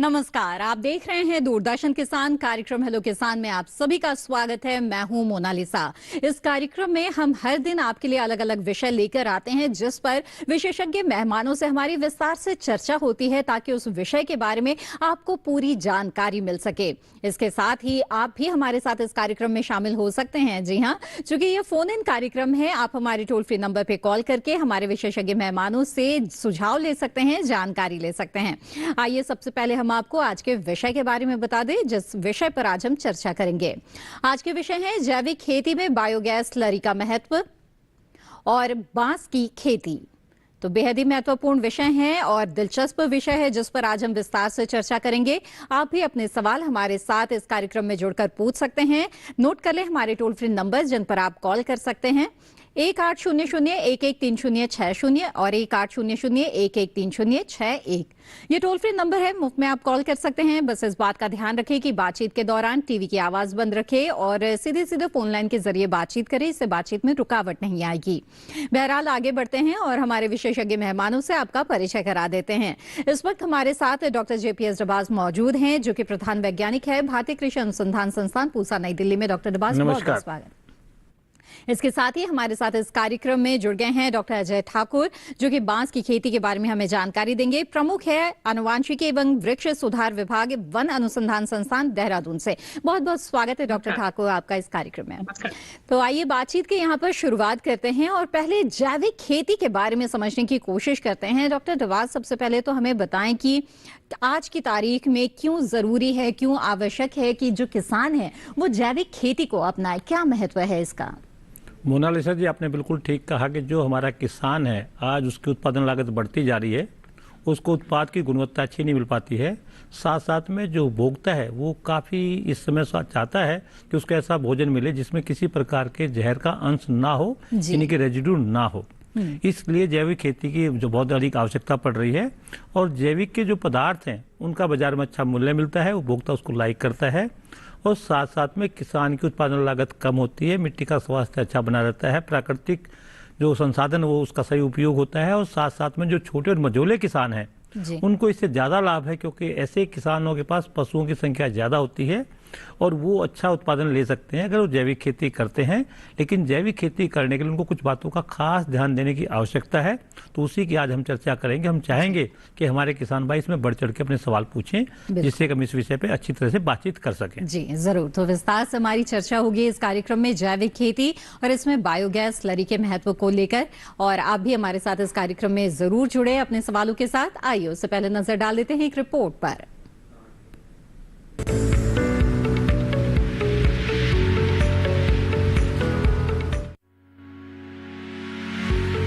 नमस्कार, आप देख रहे हैं दूरदर्शन किसान कार्यक्रम हेलो किसान में आप सभी का स्वागत है। मैं हूं मोनालिसा। इस कार्यक्रम में हम हर दिन आपके लिए अलग अलग विषय लेकर आते हैं जिस पर विशेषज्ञ मेहमानों से हमारी विस्तार से चर्चा होती है ताकि उस विषय के बारे में आपको पूरी जानकारी मिल सके। इसके साथ ही आप भी हमारे साथ इस कार्यक्रम में शामिल हो सकते हैं। जी हाँ, चूंकि ये फोन इन कार्यक्रम है, आप हमारे टोल फ्री नंबर पर कॉल करके हमारे विशेषज्ञ मेहमानों से सुझाव ले सकते हैं, जानकारी ले सकते हैं। आइए सबसे पहले हम आपको आज के विषय के बारे में बता दें जिस विषय पर आज हम चर्चा करेंगे। आज के विषय है जैविक खेती में बायोगैस स्लरी का महत्व और बांस की खेती। तो बेहद ही महत्वपूर्ण विषय है और दिलचस्प विषय है जिस पर आज हम विस्तार से चर्चा करेंगे। आप भी अपने सवाल हमारे साथ इस कार्यक्रम में जुड़कर पूछ सकते हैं। नोट कर लें हमारे टोल फ्री नंबर जिन पर आप कॉल कर सकते हैं 1800-113060 और 1800-113061। ये टोल फ्री नंबर है, मुफ्त में आप कॉल कर सकते हैं। बस इस बात का ध्यान रखें कि बातचीत के दौरान टीवी की आवाज बंद रखें और सीधे सीधे फोन लाइन के जरिए बातचीत करें, इससे बातचीत में रुकावट नहीं आएगी। बहरहाल आगे बढ़ते हैं और हमारे विशेषज्ञ मेहमानों से आपका परिचय करा देते हैं। इस वक्त हमारे साथ डॉक्टर JPS डबाज मौजूद हैं जो कि प्रधान वैज्ञानिक है भारतीय कृषि अनुसंधान संस्थान पूसा नई दिल्ली में। डॉक्टर डबाज, बहुत बहुत स्वागत। इसके साथ ही हमारे साथ इस कार्यक्रम में जुड़ गए हैं डॉक्टर अजय ठाकुर जो कि बांस की खेती के बारे में हमें जानकारी देंगे। प्रमुख है आनुवांशिकी एवं वृक्ष सुधार विभाग वन अनुसंधान संस्थान देहरादून से। बहुत बहुत स्वागत है डॉक्टर ठाकुर आपका इस कार्यक्रम में। तो आइए बातचीत के यहाँ पर शुरुआत करते हैं और पहले जैविक खेती के बारे में समझने की कोशिश करते हैं। डॉक्टर डबाज, सबसे पहले तो हमें बताएं कि आज की तारीख में क्यों जरूरी है, क्यों आवश्यक है कि जो किसान है वो जैविक खेती को अपनाए, क्या महत्व है इसका? मोनालिसा जी, आपने बिल्कुल ठीक कहा कि जो हमारा किसान है आज उसकी उत्पादन लागत बढ़ती जा रही है, उसको उत्पाद की गुणवत्ता अच्छी नहीं मिल पाती है। साथ साथ में जो उपभोक्ता है वो काफ़ी इस समय चाहता है कि उसको ऐसा भोजन मिले जिसमें किसी प्रकार के जहर का अंश ना हो, यानी कि रेजिड्यू ना हो। इसलिए जैविक खेती की जो बहुत अधिक आवश्यकता पड़ रही है और जैविक के जो पदार्थ हैं उनका बाजार में अच्छा मूल्य मिलता है, उपभोक्ता उसको लाइक करता है और साथ साथ में किसान की उत्पादन लागत कम होती है, मिट्टी का स्वास्थ्य अच्छा बना रहता है, प्राकृतिक जो संसाधन वो उसका सही उपयोग होता है और साथ साथ में जो छोटे और मझोले किसान हैं उनको इससे ज़्यादा लाभ है क्योंकि ऐसे किसानों के पास पशुओं की संख्या ज़्यादा होती है और वो अच्छा उत्पादन ले सकते हैं अगर वो जैविक खेती करते हैं। लेकिन जैविक खेती करने के लिए उनको कुछ बातों का खास ध्यान देने की आवश्यकता है, तो उसी की आज हम चर्चा करेंगे। हम चाहेंगे कि हमारे किसान भाई इसमें बढ़ चढ़ के अपने सवाल पूछें जिससे हम इस विषय पे अच्छी तरह से बातचीत कर सकें। जी जरूर, तो विस्तार से हमारी चर्चा होगी इस कार्यक्रम में जैविक खेती और इसमें बायोगैस स्लरी के महत्व को लेकर। और आप भी हमारे साथ इस कार्यक्रम में जरूर जुड़े अपने सवालों के साथ। आइए उससे पहले नजर डाल देते हैं एक रिपोर्ट पर।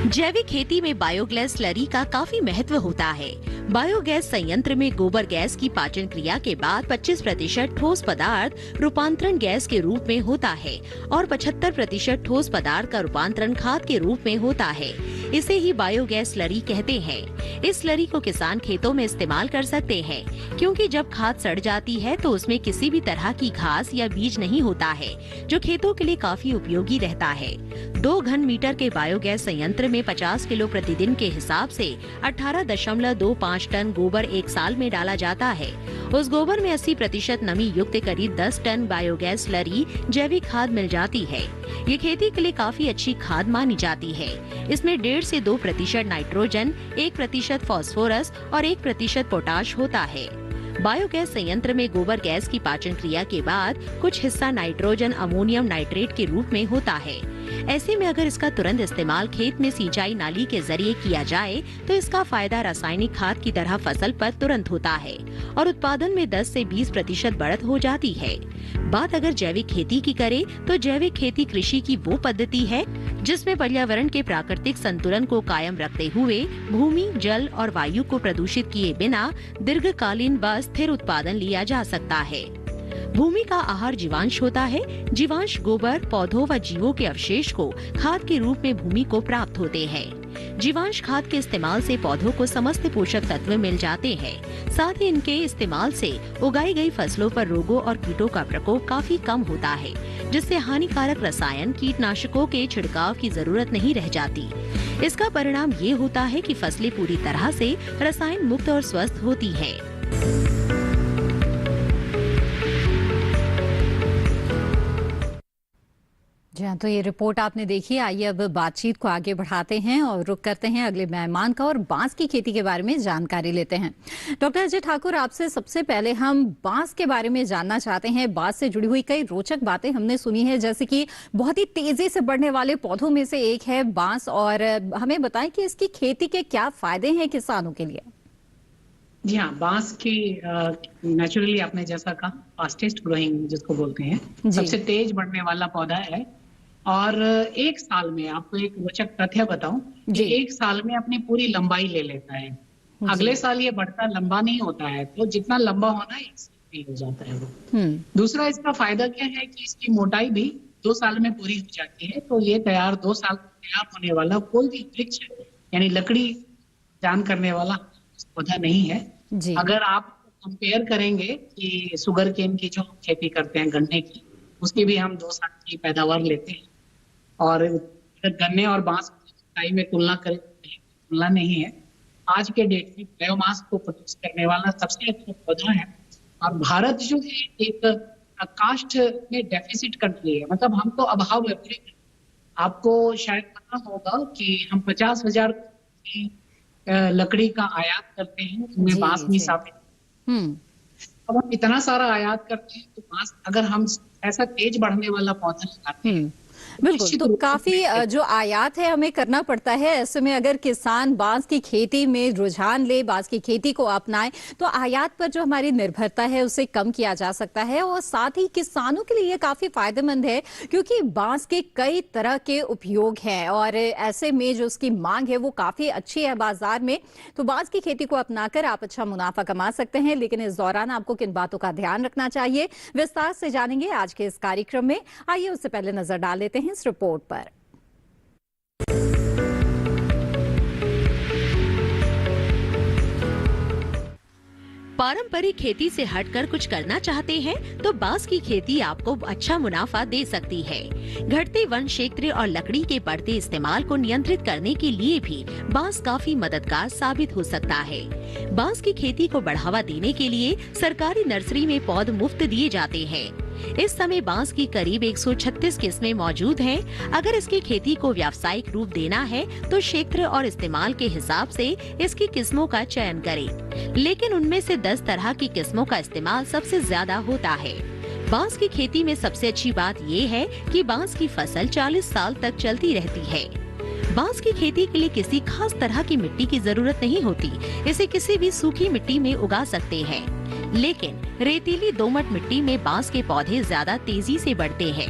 जैविक खेती में बायोगैस स्लरी का काफी महत्व होता है। बायोगैस संयंत्र में गोबर गैस की पाचन क्रिया के बाद 25% ठोस पदार्थ रूपांतरण गैस के रूप में होता है और 75% ठोस पदार्थ का रूपांतरण खाद के रूप में होता है। इसे ही बायोगैस स्लरी कहते हैं। इस स्लरी को किसान खेतों में इस्तेमाल कर सकते हैं क्योंकि जब खाद सड़ जाती है तो उसमें किसी भी तरह की घास या बीज नहीं होता है, जो खेतों के लिए काफी उपयोगी रहता है। 2 घन मीटर के बायोगैस संयंत्र में 50 किलो प्रतिदिन के हिसाब से 18.25 टन गोबर एक साल में डाला जाता है। उस गोबर में 80% नमी युक्त करीब 10 टन बायोगैस स्लरी जैविक खाद मिल जाती है। ये खेती के लिए काफी अच्छी खाद मानी जाती है। इसमें 1.5 से 2% नाइट्रोजन, 1% फास्फोरस और 1% पोटाश होता है। बायोगैस संयंत्र में गोबर गैस की पाचन क्रिया के बाद कुछ हिस्सा नाइट्रोजन अमोनियम नाइट्रेट के रूप में होता है। ऐसे में अगर इसका तुरंत इस्तेमाल खेत में सिंचाई नाली के जरिए किया जाए तो इसका फायदा रासायनिक खाद की तरह फसल पर तुरंत होता है और उत्पादन में 10 से 20% बढ़त हो जाती है। बात अगर जैविक खेती की करें तो जैविक खेती कृषि की वो पद्धति है जिसमें पर्यावरण के प्राकृतिक संतुलन को कायम रखते हुए भूमि, जल और वायु को प्रदूषित किए बिना दीर्घकालीन व स्थिर उत्पादन लिया जा सकता है। भूमि का आहार जीवांश होता है। जीवांश गोबर, पौधों व जीवों के अवशेष को खाद के रूप में भूमि को प्राप्त होते हैं। जीवांश खाद के इस्तेमाल से पौधों को समस्त पोषक तत्व मिल जाते हैं। साथ ही इनके इस्तेमाल से उगाई गई फसलों पर रोगों और कीटों का प्रकोप काफी कम होता है, जिससे हानिकारक रसायन, कीटनाशकों के छिड़काव की जरूरत नहीं रह जाती। इसका परिणाम ये होता है कि फसलें पूरी तरह से रसायन मुक्त और स्वस्थ होती हैं। हाँ, तो ये रिपोर्ट आपने देखी। आइए अब बातचीत को आगे बढ़ाते हैं और रुख करते हैं अगले मेहमान का और बांस की खेती के बारे में जानकारी लेते हैं। डॉक्टर अजय ठाकुर, आपसे सबसे पहले हम बांस के बारे में जानना चाहते हैं। बांस से जुड़ी हुई कई रोचक बातें हमने सुनी है, जैसे कि बहुत ही तेजी से बढ़ने वाले पौधों में से एक है बांस, और हमें बताएं कि इसकी खेती के क्या फायदे हैं किसानों के लिए। जी हाँ, बांस की नेचुरली आपने जैसा कहा फास्टेस्ट ग्रोइंग जिसको बोलते हैं, सबसे तेज बढ़ने वाला पौधा है। और एक साल में आपको एक रोचक तथ्य बताऊं कि एक साल में अपनी पूरी लंबाई ले लेता है। अगले साल ये बढ़ता लंबा नहीं होता है, तो जितना लंबा होना है एक साल में हो जाता है वो। दूसरा इसका फायदा क्या है कि इसकी मोटाई भी 2 साल में पूरी हो जाती है। तो ये 2 साल तैयार होने वाला कोई भी वृक्ष यानी लकड़ी जान करने वाला पौधा नहीं है। अगर आप कंपेयर करेंगे कि शुगर केन की जो खेती करते हैं गन्ने की, उसकी भी हम 2 साल की पैदावार लेते हैं। और अगर गन्ने और बांस की में तुलना करें, तुलना नहीं है। आज के डेट में बायोमास को प्रोड्यूस करने वाला सबसे अच्छा पौधा है। और भारत जो है एक कास्ट में डेफिसिट कंट्री है, मतलब हमको अभाव है। आपको शायद पता होगा कि हम 50,000 की लकड़ी का आयात करते हैं, उसमें बांस भी शामिल। अब हम इतना सारा आयात करते हैं, तो बांस अगर हम ऐसा तेज बढ़ने वाला पौधा लगाते हैं बिल्कुल, तो काफी जो आयात है हमें करना पड़ता है। ऐसे में अगर किसान बांस की खेती में रुझान ले, बांस की खेती को अपनाए, तो आयात पर जो हमारी निर्भरता है उसे कम किया जा सकता है। और साथ ही किसानों के लिए ये काफी फायदेमंद है, क्योंकि बांस के कई तरह के उपयोग हैं और ऐसे में जो उसकी मांग है वो काफी अच्छी है बाजार में। तो बांस की खेती को अपनाकर आप अच्छा मुनाफा कमा सकते हैं, लेकिन इस दौरान आपको किन बातों का ध्यान रखना चाहिए, विस्तार से जानेंगे आज के इस कार्यक्रम में। आइए उससे पहले नजर डाल लेते हैं इस रिपोर्ट पर। पारंपरिक खेती से हटकर कुछ करना चाहते हैं तो बांस की खेती आपको अच्छा मुनाफा दे सकती है। घटते वन क्षेत्र और लकड़ी के बढ़ते इस्तेमाल को नियंत्रित करने के लिए भी बांस काफी मददगार साबित हो सकता है। बांस की खेती को बढ़ावा देने के लिए सरकारी नर्सरी में पौध मुफ्त दिए जाते हैं। इस समय बांस की करीब 136 किस्में मौजूद हैं। अगर इसकी खेती को व्यावसायिक रूप देना है तो क्षेत्र और इस्तेमाल के हिसाब से इसकी किस्मों का चयन करें, लेकिन उनमें से 10 तरह की किस्मों का इस्तेमाल सबसे ज्यादा होता है। बांस की खेती में सबसे अच्छी बात ये है कि बांस की फसल 40 साल तक चलती रहती है। बांस की खेती के लिए किसी खास तरह की मिट्टी की जरूरत नहीं होती। इसे किसी भी सूखी मिट्टी में उगा सकते हैं, लेकिन रेतीली दोमट मिट्टी में बांस के पौधे ज्यादा तेजी से बढ़ते हैं।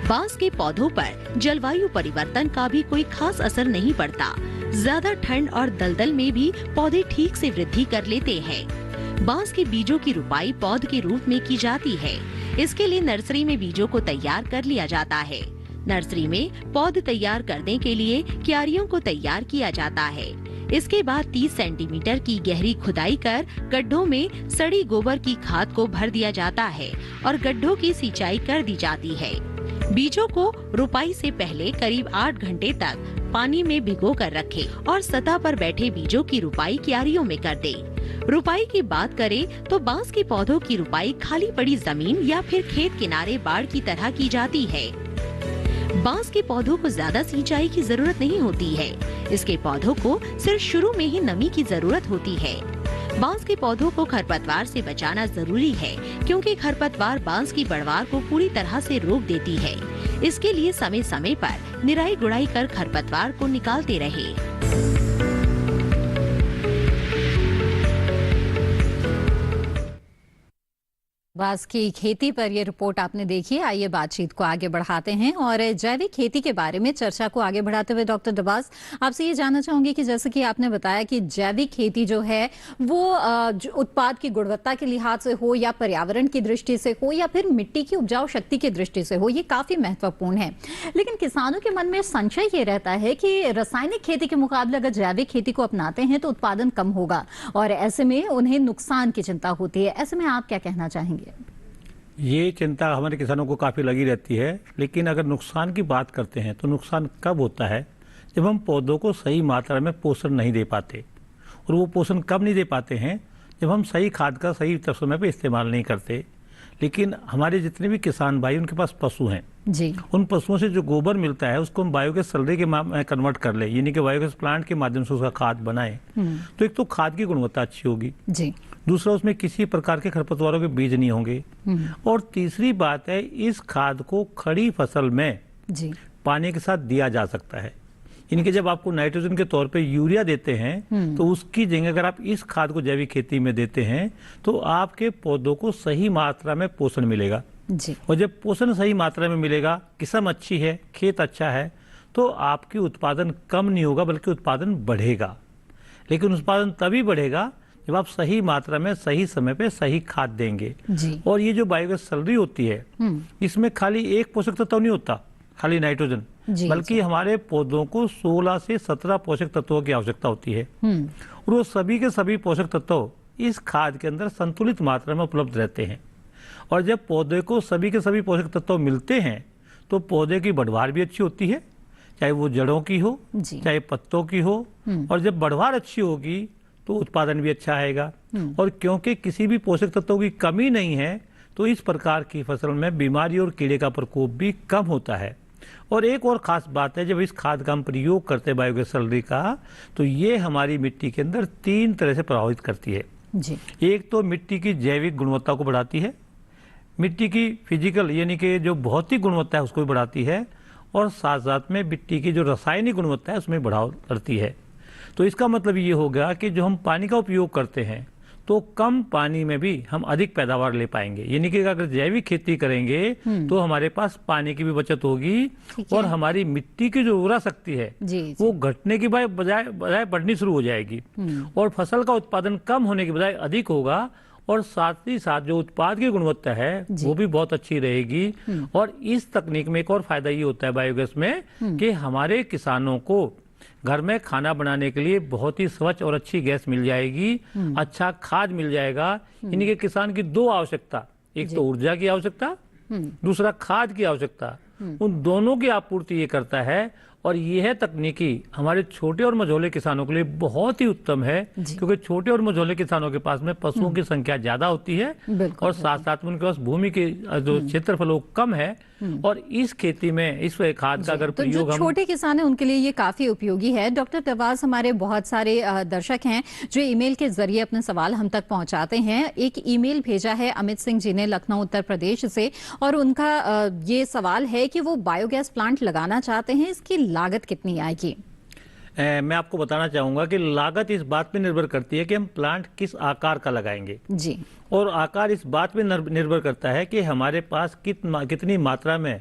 बांस के पौधों पर जलवायु परिवर्तन का भी कोई खास असर नहीं पड़ता। ज्यादा ठंड और दलदल में भी पौधे ठीक से वृद्धि कर लेते हैं। बांस के बीजों की रुपाई पौध के रूप में की जाती है। इसके लिए नर्सरी में बीजों को तैयार कर लिया जाता है। नर्सरी में पौध तैयार करने के लिए क्यारियों को तैयार किया जाता है। इसके बाद 30 सेंटीमीटर की गहरी खुदाई कर गड्ढों में सड़ी गोबर की खाद को भर दिया जाता है और गड्ढों की सिंचाई कर दी जाती है। बीजों को रुपाई से पहले करीब 8 घंटे तक पानी में भिगो कर रखें और सतह पर बैठे बीजों की रुपाई क्यारियों में कर दें। रुपाई की बात करें तो बांस के पौधों की रुपाई खाली पड़ी जमीन या फिर खेत किनारे बाड़ की तरह की जाती है। बांस के पौधों को ज्यादा सिंचाई की जरूरत नहीं होती है। इसके पौधों को सिर्फ शुरू में ही नमी की जरूरत होती है। बांस के पौधों को खरपतवार से बचाना जरूरी है, क्योंकि खरपतवार बांस की बढ़वार को पूरी तरह से रोक देती है। इसके लिए समय समय पर निराई गुड़ाई कर खरपतवार को निकालते रहे। बांस की खेती पर ये रिपोर्ट आपने देखी। आइए बातचीत को आगे बढ़ाते हैं और जैविक खेती के बारे में चर्चा को आगे बढ़ाते हुए डॉक्टर डबास, आपसे ये जानना चाहूंगी कि जैसे कि आपने बताया कि जैविक खेती जो है वो उत्पाद की गुणवत्ता के लिहाज से हो या पर्यावरण की दृष्टि से हो या फिर मिट्टी की उपजाऊ शक्ति की दृष्टि से हो, ये काफी महत्वपूर्ण है। लेकिन किसानों के मन में संशय ये रहता है कि रासायनिक खेती के मुकाबले अगर जैविक खेती को अपनाते हैं तो उत्पादन कम होगा और ऐसे में उन्हें नुकसान की चिंता होती है। ऐसे में आप क्या कहना चाहेंगे? ये चिंता हमारे किसानों को काफ़ी लगी रहती है, लेकिन अगर नुकसान की बात करते हैं तो नुकसान कब होता है? जब हम पौधों को सही मात्रा में पोषण नहीं दे पाते। और वो पोषण कब नहीं दे पाते हैं? जब हम सही खाद का सही समय पर इस्तेमाल नहीं करते। लेकिन हमारे जितने भी किसान भाई उनके पास पशु हैं जी, उन पशुओं से जो गोबर मिलता है उसको हम बायोगैस स्लरी के कन्वर्ट कर ले, यानी कि बायोगैस प्लांट के माध्यम से उसका खाद बनाएं, तो एक तो खाद की गुणवत्ता अच्छी होगी जी, दूसरा उसमें किसी प्रकार के खरपतवारों के बीज नहीं होंगे, और तीसरी बात है इस खाद को खड़ी फसल में जी, पानी के साथ दिया जा सकता है। इनके जब आपको नाइट्रोजन के तौर पे यूरिया देते हैं तो उसकी जगह अगर आप इस खाद को जैविक खेती में देते हैं तो आपके पौधों को सही मात्रा में पोषण मिलेगा, जी, और जब पोषण सही मात्रा में मिलेगा, किस्म अच्छी है, खेत अच्छा है, तो आपकी उत्पादन कम नहीं होगा बल्कि उत्पादन बढ़ेगा। लेकिन उत्पादन तभी बढ़ेगा जब आप सही मात्रा में सही समय पे सही खाद देंगे। जी, और ये जो बायोगैस स्लरी होती है इसमें खाली एक पोषक तत्व नहीं होता, खाली नाइट्रोजन, जी, बल्कि हमारे पौधों को 16 से 17 पोषक तत्वों की आवश्यकता होती है, और वो सभी के सभी पोषक तत्व इस खाद के अंदर संतुलित मात्रा में उपलब्ध रहते हैं। और जब पौधे को सभी के सभी पोषक तत्व मिलते हैं तो पौधे की बढ़वार भी अच्छी होती है, चाहे वो जड़ों की हो जी, चाहे पत्तों की हो, और जब बढ़वार अच्छी होगी तो उत्पादन भी अच्छा आएगा। और क्योंकि किसी भी पोषक तत्वों की कमी नहीं है तो इस प्रकार की फसल में बीमारी और कीड़े का प्रकोप भी कम होता है। और एक और खास बात है, जब इस खाद का हम प्रयोग करते हैं बायोगैस स्लरी का, तो ये हमारी मिट्टी के अंदर 3 तरह से प्रभावित करती है। जी, एक तो मिट्टी की जैविक गुणवत्ता को बढ़ाती है, मिट्टी की फिजिकल यानी कि जो भौतिक गुणवत्ता है उसको भी बढ़ाती है, और साथ साथ में मिट्टी की जो रासायनिक गुणवत्ता है उसमें बढ़ाव करती है। तो इसका मतलब ये हो गया कि जो हम पानी का उपयोग करते हैं तो कम पानी में भी हम अधिक पैदावार ले पाएंगे, यानी कि अगर जैविक खेती करेंगे तो हमारे पास पानी की भी बचत होगी, और हमारी मिट्टी की जो उर्वरा शक्ति है जी, वो घटने की बजाय बढ़नी शुरू हो जाएगी, और फसल का उत्पादन कम होने की बजाय अधिक होगा, और साथ ही साथ जो उत्पाद की गुणवत्ता है वो भी बहुत अच्छी रहेगी। और इस तकनीक में एक और फायदा ये होता है बायोगैस में कि हमारे किसानों को घर में खाना बनाने के लिए बहुत ही स्वच्छ और अच्छी गैस मिल जाएगी, अच्छा खाद मिल जाएगा। यानी कि किसान की 2 आवश्यकता, एक तो ऊर्जा की आवश्यकता, दूसरा खाद की आवश्यकता, उन दोनों की आपूर्ति ये करता है। और यह तकनीकी हमारे छोटे और मझोले किसानों के लिए बहुत ही उत्तम है, क्योंकि छोटे और मझोले किसानों के पास में पशुओं की संख्या ज्यादा होती है, और साथ साथ में उनके पास भूमि के जो क्षेत्रफल वो कम है, और इस खेती में इस खाद का अगर तो प्रयोग जो छोटे किसान हैं उनके लिए ये काफी उपयोगी है। डॉक्टर नवाज, हमारे बहुत सारे दर्शक हैं जो ईमेल के जरिए अपने सवाल हम तक पहुंचाते हैं। एक ईमेल भेजा है अमित सिंह जी ने लखनऊ उत्तर प्रदेश से, और उनका ये सवाल है कि वो बायोगैस प्लांट लगाना चाहते हैं, इसकी लागत कितनी आएगी? मैं आपको बताना चाहूंगा कि लागत इस बात पे निर्भर करती है कि हम प्लांट किस आकार का लगाएंगे, जी, और आकार इस बात पे निर्भर करता है कि हमारे पास कितनी मात्रा में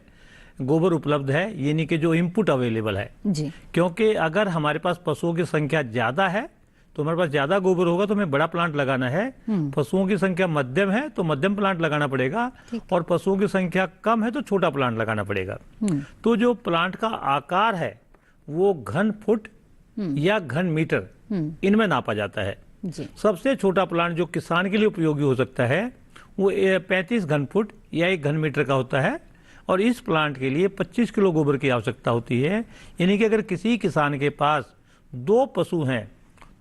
गोबर उपलब्ध है, यानी कि जो इनपुट अवेलेबल है। जी, क्योंकि अगर हमारे पास पशुओं की संख्या ज्यादा है तो हमारे पास ज्यादा गोबर होगा तो हमें बड़ा प्लांट लगाना है, पशुओं की संख्या मध्यम है तो मध्यम प्लांट लगाना पड़ेगा, और पशुओं की संख्या कम है तो छोटा प्लांट लगाना पड़ेगा। तो जो प्लांट का आकार है वो घन फुट या घन मीटर इनमें नापा जाता है। जी, सबसे छोटा प्लांट जो किसान के लिए उपयोगी हो सकता है वो 35 घन फुट या 1 घन मीटर का होता है, और इस प्लांट के लिए 25 किलो गोबर की आवश्यकता होती है। यानी कि अगर किसी किसान के पास 2 पशु हैं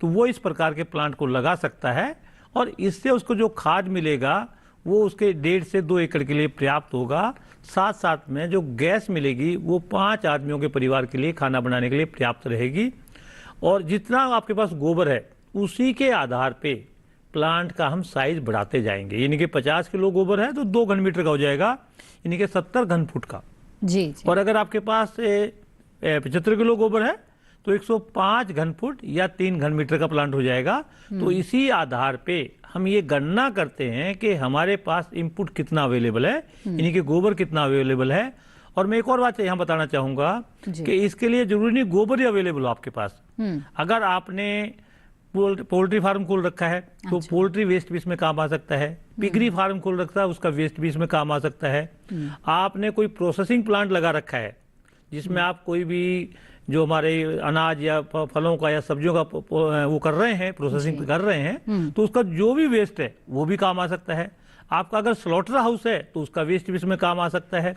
तो वो इस प्रकार के प्लांट को लगा सकता है, और इससे उसको जो खाद मिलेगा वो उसके 1.5 से 2 एकड़ के लिए पर्याप्त होगा। साथ साथ में जो गैस मिलेगी वो 5 आदमियों के परिवार के लिए खाना बनाने के लिए पर्याप्त रहेगी। और जितना आपके पास गोबर है उसी के आधार पे प्लांट का हम साइज बढ़ाते जाएंगे, यानी कि 50 किलो गोबर है तो 2 घन मीटर का हो जाएगा, यानी कि 70 घन फुट का। जी, जी, और अगर आपके पास 75 किलो गोबर है तो 105 घन फुट या 3 घन मीटर का प्लांट हो जाएगा। तो इसी आधार पे हम ये गणना करते हैं कि हमारे पास इनपुट कितना अवेलेबल है, यानी कि गोबर कितना अवेलेबल है। और मैं एक और बात यहाँ बताना चाहूंगा कि इसके लिए जरूरी नहीं गोबर ही अवेलेबल हो आपके पास। अगर आपने पोल्ट्री फार्म खोल रखा है तो पोल्ट्री वेस्ट भी इसमें काम आ सकता है, पिगरी फार्म खोल रखा है उसका वेस्ट भी इसमें काम आ सकता है। आपने कोई प्रोसेसिंग प्लांट लगा रखा है जिसमें आप कोई भी जो हमारे अनाज या फलों का या सब्जियों का वो कर रहे हैं, प्रोसेसिंग कर रहे हैं, तो उसका जो भी वेस्ट है वो भी काम आ सकता है। आपका अगर स्लॉटर हाउस है तो उसका वेस्ट भी इसमें काम आ सकता है।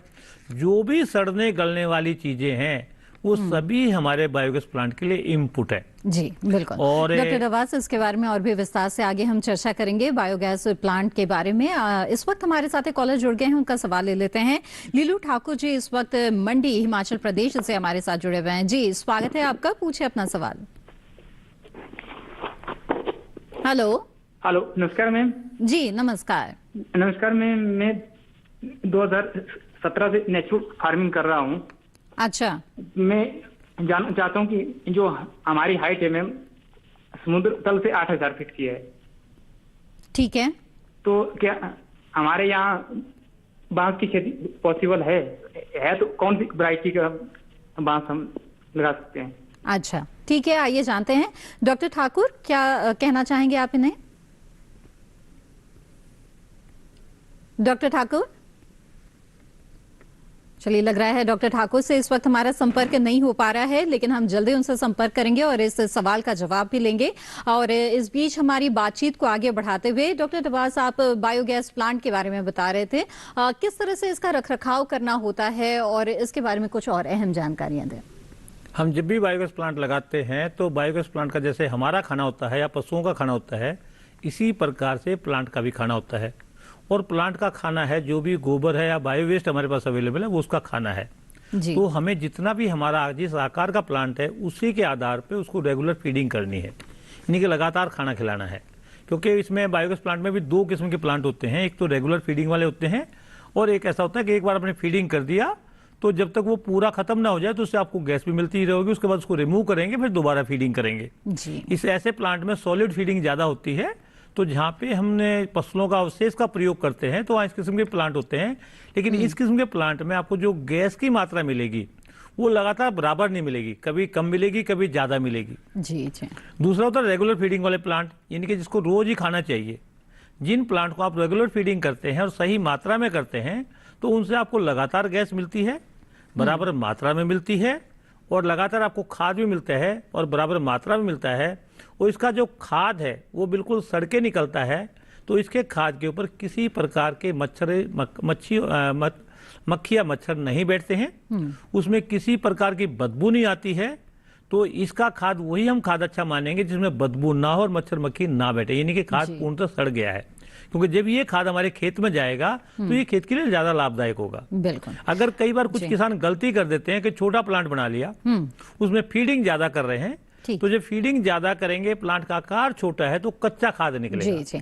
जो भी सड़ने गलने वाली चीजें हैं वो सभी हमारे बायोगैस प्लांट के लिए इनपुट है। जी बिल्कुल। और डॉक्टर नवाज, इसके बारे में और भी विस्तार से आगे हम चर्चा करेंगे बायोगैस प्लांट के बारे में। इस वक्त हमारे साथ एक कॉलर जुड़ गए हैं, उनका सवाल ले लेते हैं। लीलू ठाकुर जी इस वक्त मंडी हिमाचल प्रदेश से हमारे साथ जुड़े हुए हैं। जी स्वागत है आपका, पूछे अपना सवाल। हेलो हेलो, नमस्कार मैम। जी नमस्कार। नमस्कार मैम, मैं 2017 से नेचुरल फार्मिंग कर रहा हूँ। अच्छा। मैं जानना चाहता हूँ कि जो हमारी हाइट है मैम, समुद्र तल से 8000 फीट की है। ठीक है। तो क्या हमारे यहाँ बांस की खेती पॉसिबल है? तो कौन सी वैरायटी का बांस हम लगा सकते हैं? अच्छा ठीक है, आइए जानते हैं। डॉक्टर ठाकुर, क्या कहना चाहेंगे आप इन्हें? डॉक्टर ठाकुर, चलिए लग रहा है डॉक्टर ठाकुर से इस वक्त हमारा संपर्क नहीं हो पा रहा है, लेकिन हम जल्दी उनसे संपर्क करेंगे और इस सवाल का जवाब भी लेंगे। और इस बीच हमारी बातचीत को आगे बढ़ाते हुए डॉक्टर नवाज, आप बायोगैस प्लांट के बारे में बता रहे थे, किस तरह से इसका रखरखाव करना होता है और इसके बारे में कुछ और अहम जानकारियां दें। हम जब भी बायोगैस प्लांट लगाते हैं तो बायोगैस प्लांट का जैसे हमारा खाना होता है या पशुओं का खाना होता है, इसी प्रकार से प्लांट का भी खाना होता है। और प्लांट का खाना है जो भी गोबर है या बायो वेस्ट हमारे पास अवेलेबल है, वो उसका खाना है। जी। तो हमें जितना भी हमारा जिस आकार का प्लांट है उसी के आधार पे उसको रेगुलर फीडिंग करनी है, यानी कि लगातार खाना खिलाना है। क्योंकि इसमें बायोगैस प्लांट में भी दो किस्म के प्लांट होते हैं, एक तो रेगुलर फीडिंग वाले होते हैं और एक ऐसा होता है कि एक बार आपने फीडिंग कर दिया तो जब तक वो पूरा खत्म ना हो जाए तो उससे आपको गैस भी मिलती ही रहेगी, उसके बाद उसको रिमूव करेंगे, फिर दोबारा फीडिंग करेंगे। जी। इस ऐसे प्लांट में सॉलिड फीडिंग ज्यादा होती है, तो जहाँ पे हमने फसलों का अवशेष का प्रयोग करते हैं तो वहाँ इस किस्म के प्लांट होते हैं। लेकिन इस किस्म के प्लांट में आपको जो गैस की मात्रा मिलेगी वो लगातार बराबर नहीं मिलेगी, कभी कम मिलेगी कभी ज्यादा मिलेगी। जी जी। दूसरा होता है रेगुलर फीडिंग वाले प्लांट, यानी कि जिसको रोज ही खाना चाहिए। जिन प्लांट को आप रेगुलर फीडिंग करते हैं और सही मात्रा में करते हैं तो उनसे आपको लगातार गैस मिलती है, बराबर मात्रा में मिलती है और लगातार आपको खाद भी मिलता है और बराबर मात्रा में मिलता है। और इसका जो खाद है वो बिल्कुल सड़के निकलता है, तो इसके खाद के ऊपर किसी प्रकार के मक्खी या मच्छर नहीं बैठते हैं, उसमें किसी प्रकार की बदबू नहीं आती है। तो इसका खाद वही हम खाद अच्छा मानेंगे जिसमें बदबू ना हो और मच्छर मक्खी ना बैठे, यानी कि खाद पूर्णतः सड़ गया है। क्योंकि जब ये खाद हमारे खेत में जाएगा तो ये खेत के लिए ज्यादा लाभदायक होगा। बिल्कुल। अगर कई बार कुछ किसान गलती कर देते हैं कि छोटा प्लांट बना लिया, उसमें फीडिंग ज्यादा कर रहे हैं, तो जब फीडिंग ज्यादा करेंगे, प्लांट का आकार छोटा है तो कच्चा खाद निकलेगा। जी जी।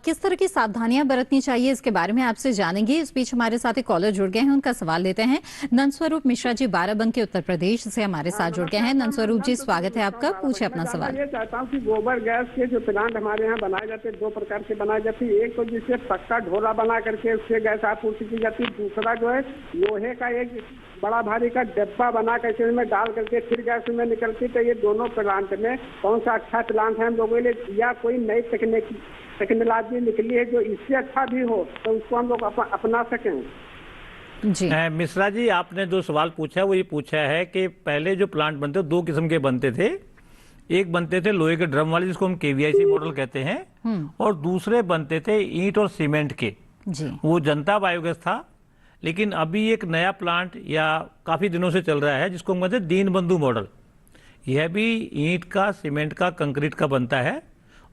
किस तरह की सावधानियां बरतनी चाहिए इसके बारे में आपसे जानेंगे। इस बीच हमारे साथ एक कॉलर जुड़ गए हैं, उनका सवाल लेते हैं। नंदस्वरूप मिश्रा जी बाराबंकी उत्तर प्रदेश से हमारे साथ जुड़ गए हैं। नंदस्वरूप जी स्वागत है आपका, पूछे अपना सवाल। ये चाहता हूँ कि गोबर गैस के जो प्लांट हमारे यहाँ बनाए जाते हैं, दो प्रकार से बनाए जाते हैं। एक तो जिससे पक्का ढोला बना करके उससे गैस आपूर्ति की जाती है, दूसरा जो है लोहे का एक बड़ा भारी का डिब्बा बना करके उसमें डाल करके फिर गैस में निकलती। तो ये दोनों प्लांट में कौन सा अच्छा प्लांट है हम लोगों के लिए, या कोई नई टेक्नोलॉजी निकली है जो इससे अच्छा भी हो तो उसको हम लोग अपना सकें? जी। मिश्रा जी, आपने जो सवाल पूछा वो ये पूछा है कि पहले जो प्लांट बनते दो किस्म के बनते थे। एक बनते थे लोहे के ड्रम वाले जिसको हम केवीआईसी मॉडल कहते हैं, और दूसरे बनते थे ईंट और सीमेंट के, जी। वो जनता बायोगैस था। लेकिन अभी एक नया प्लांट या काफी दिनों से चल रहा है जिसको हम कहते हैं दीनबंधु मॉडल। यह भी ईंट का, सीमेंट का, कंक्रीट का बनता है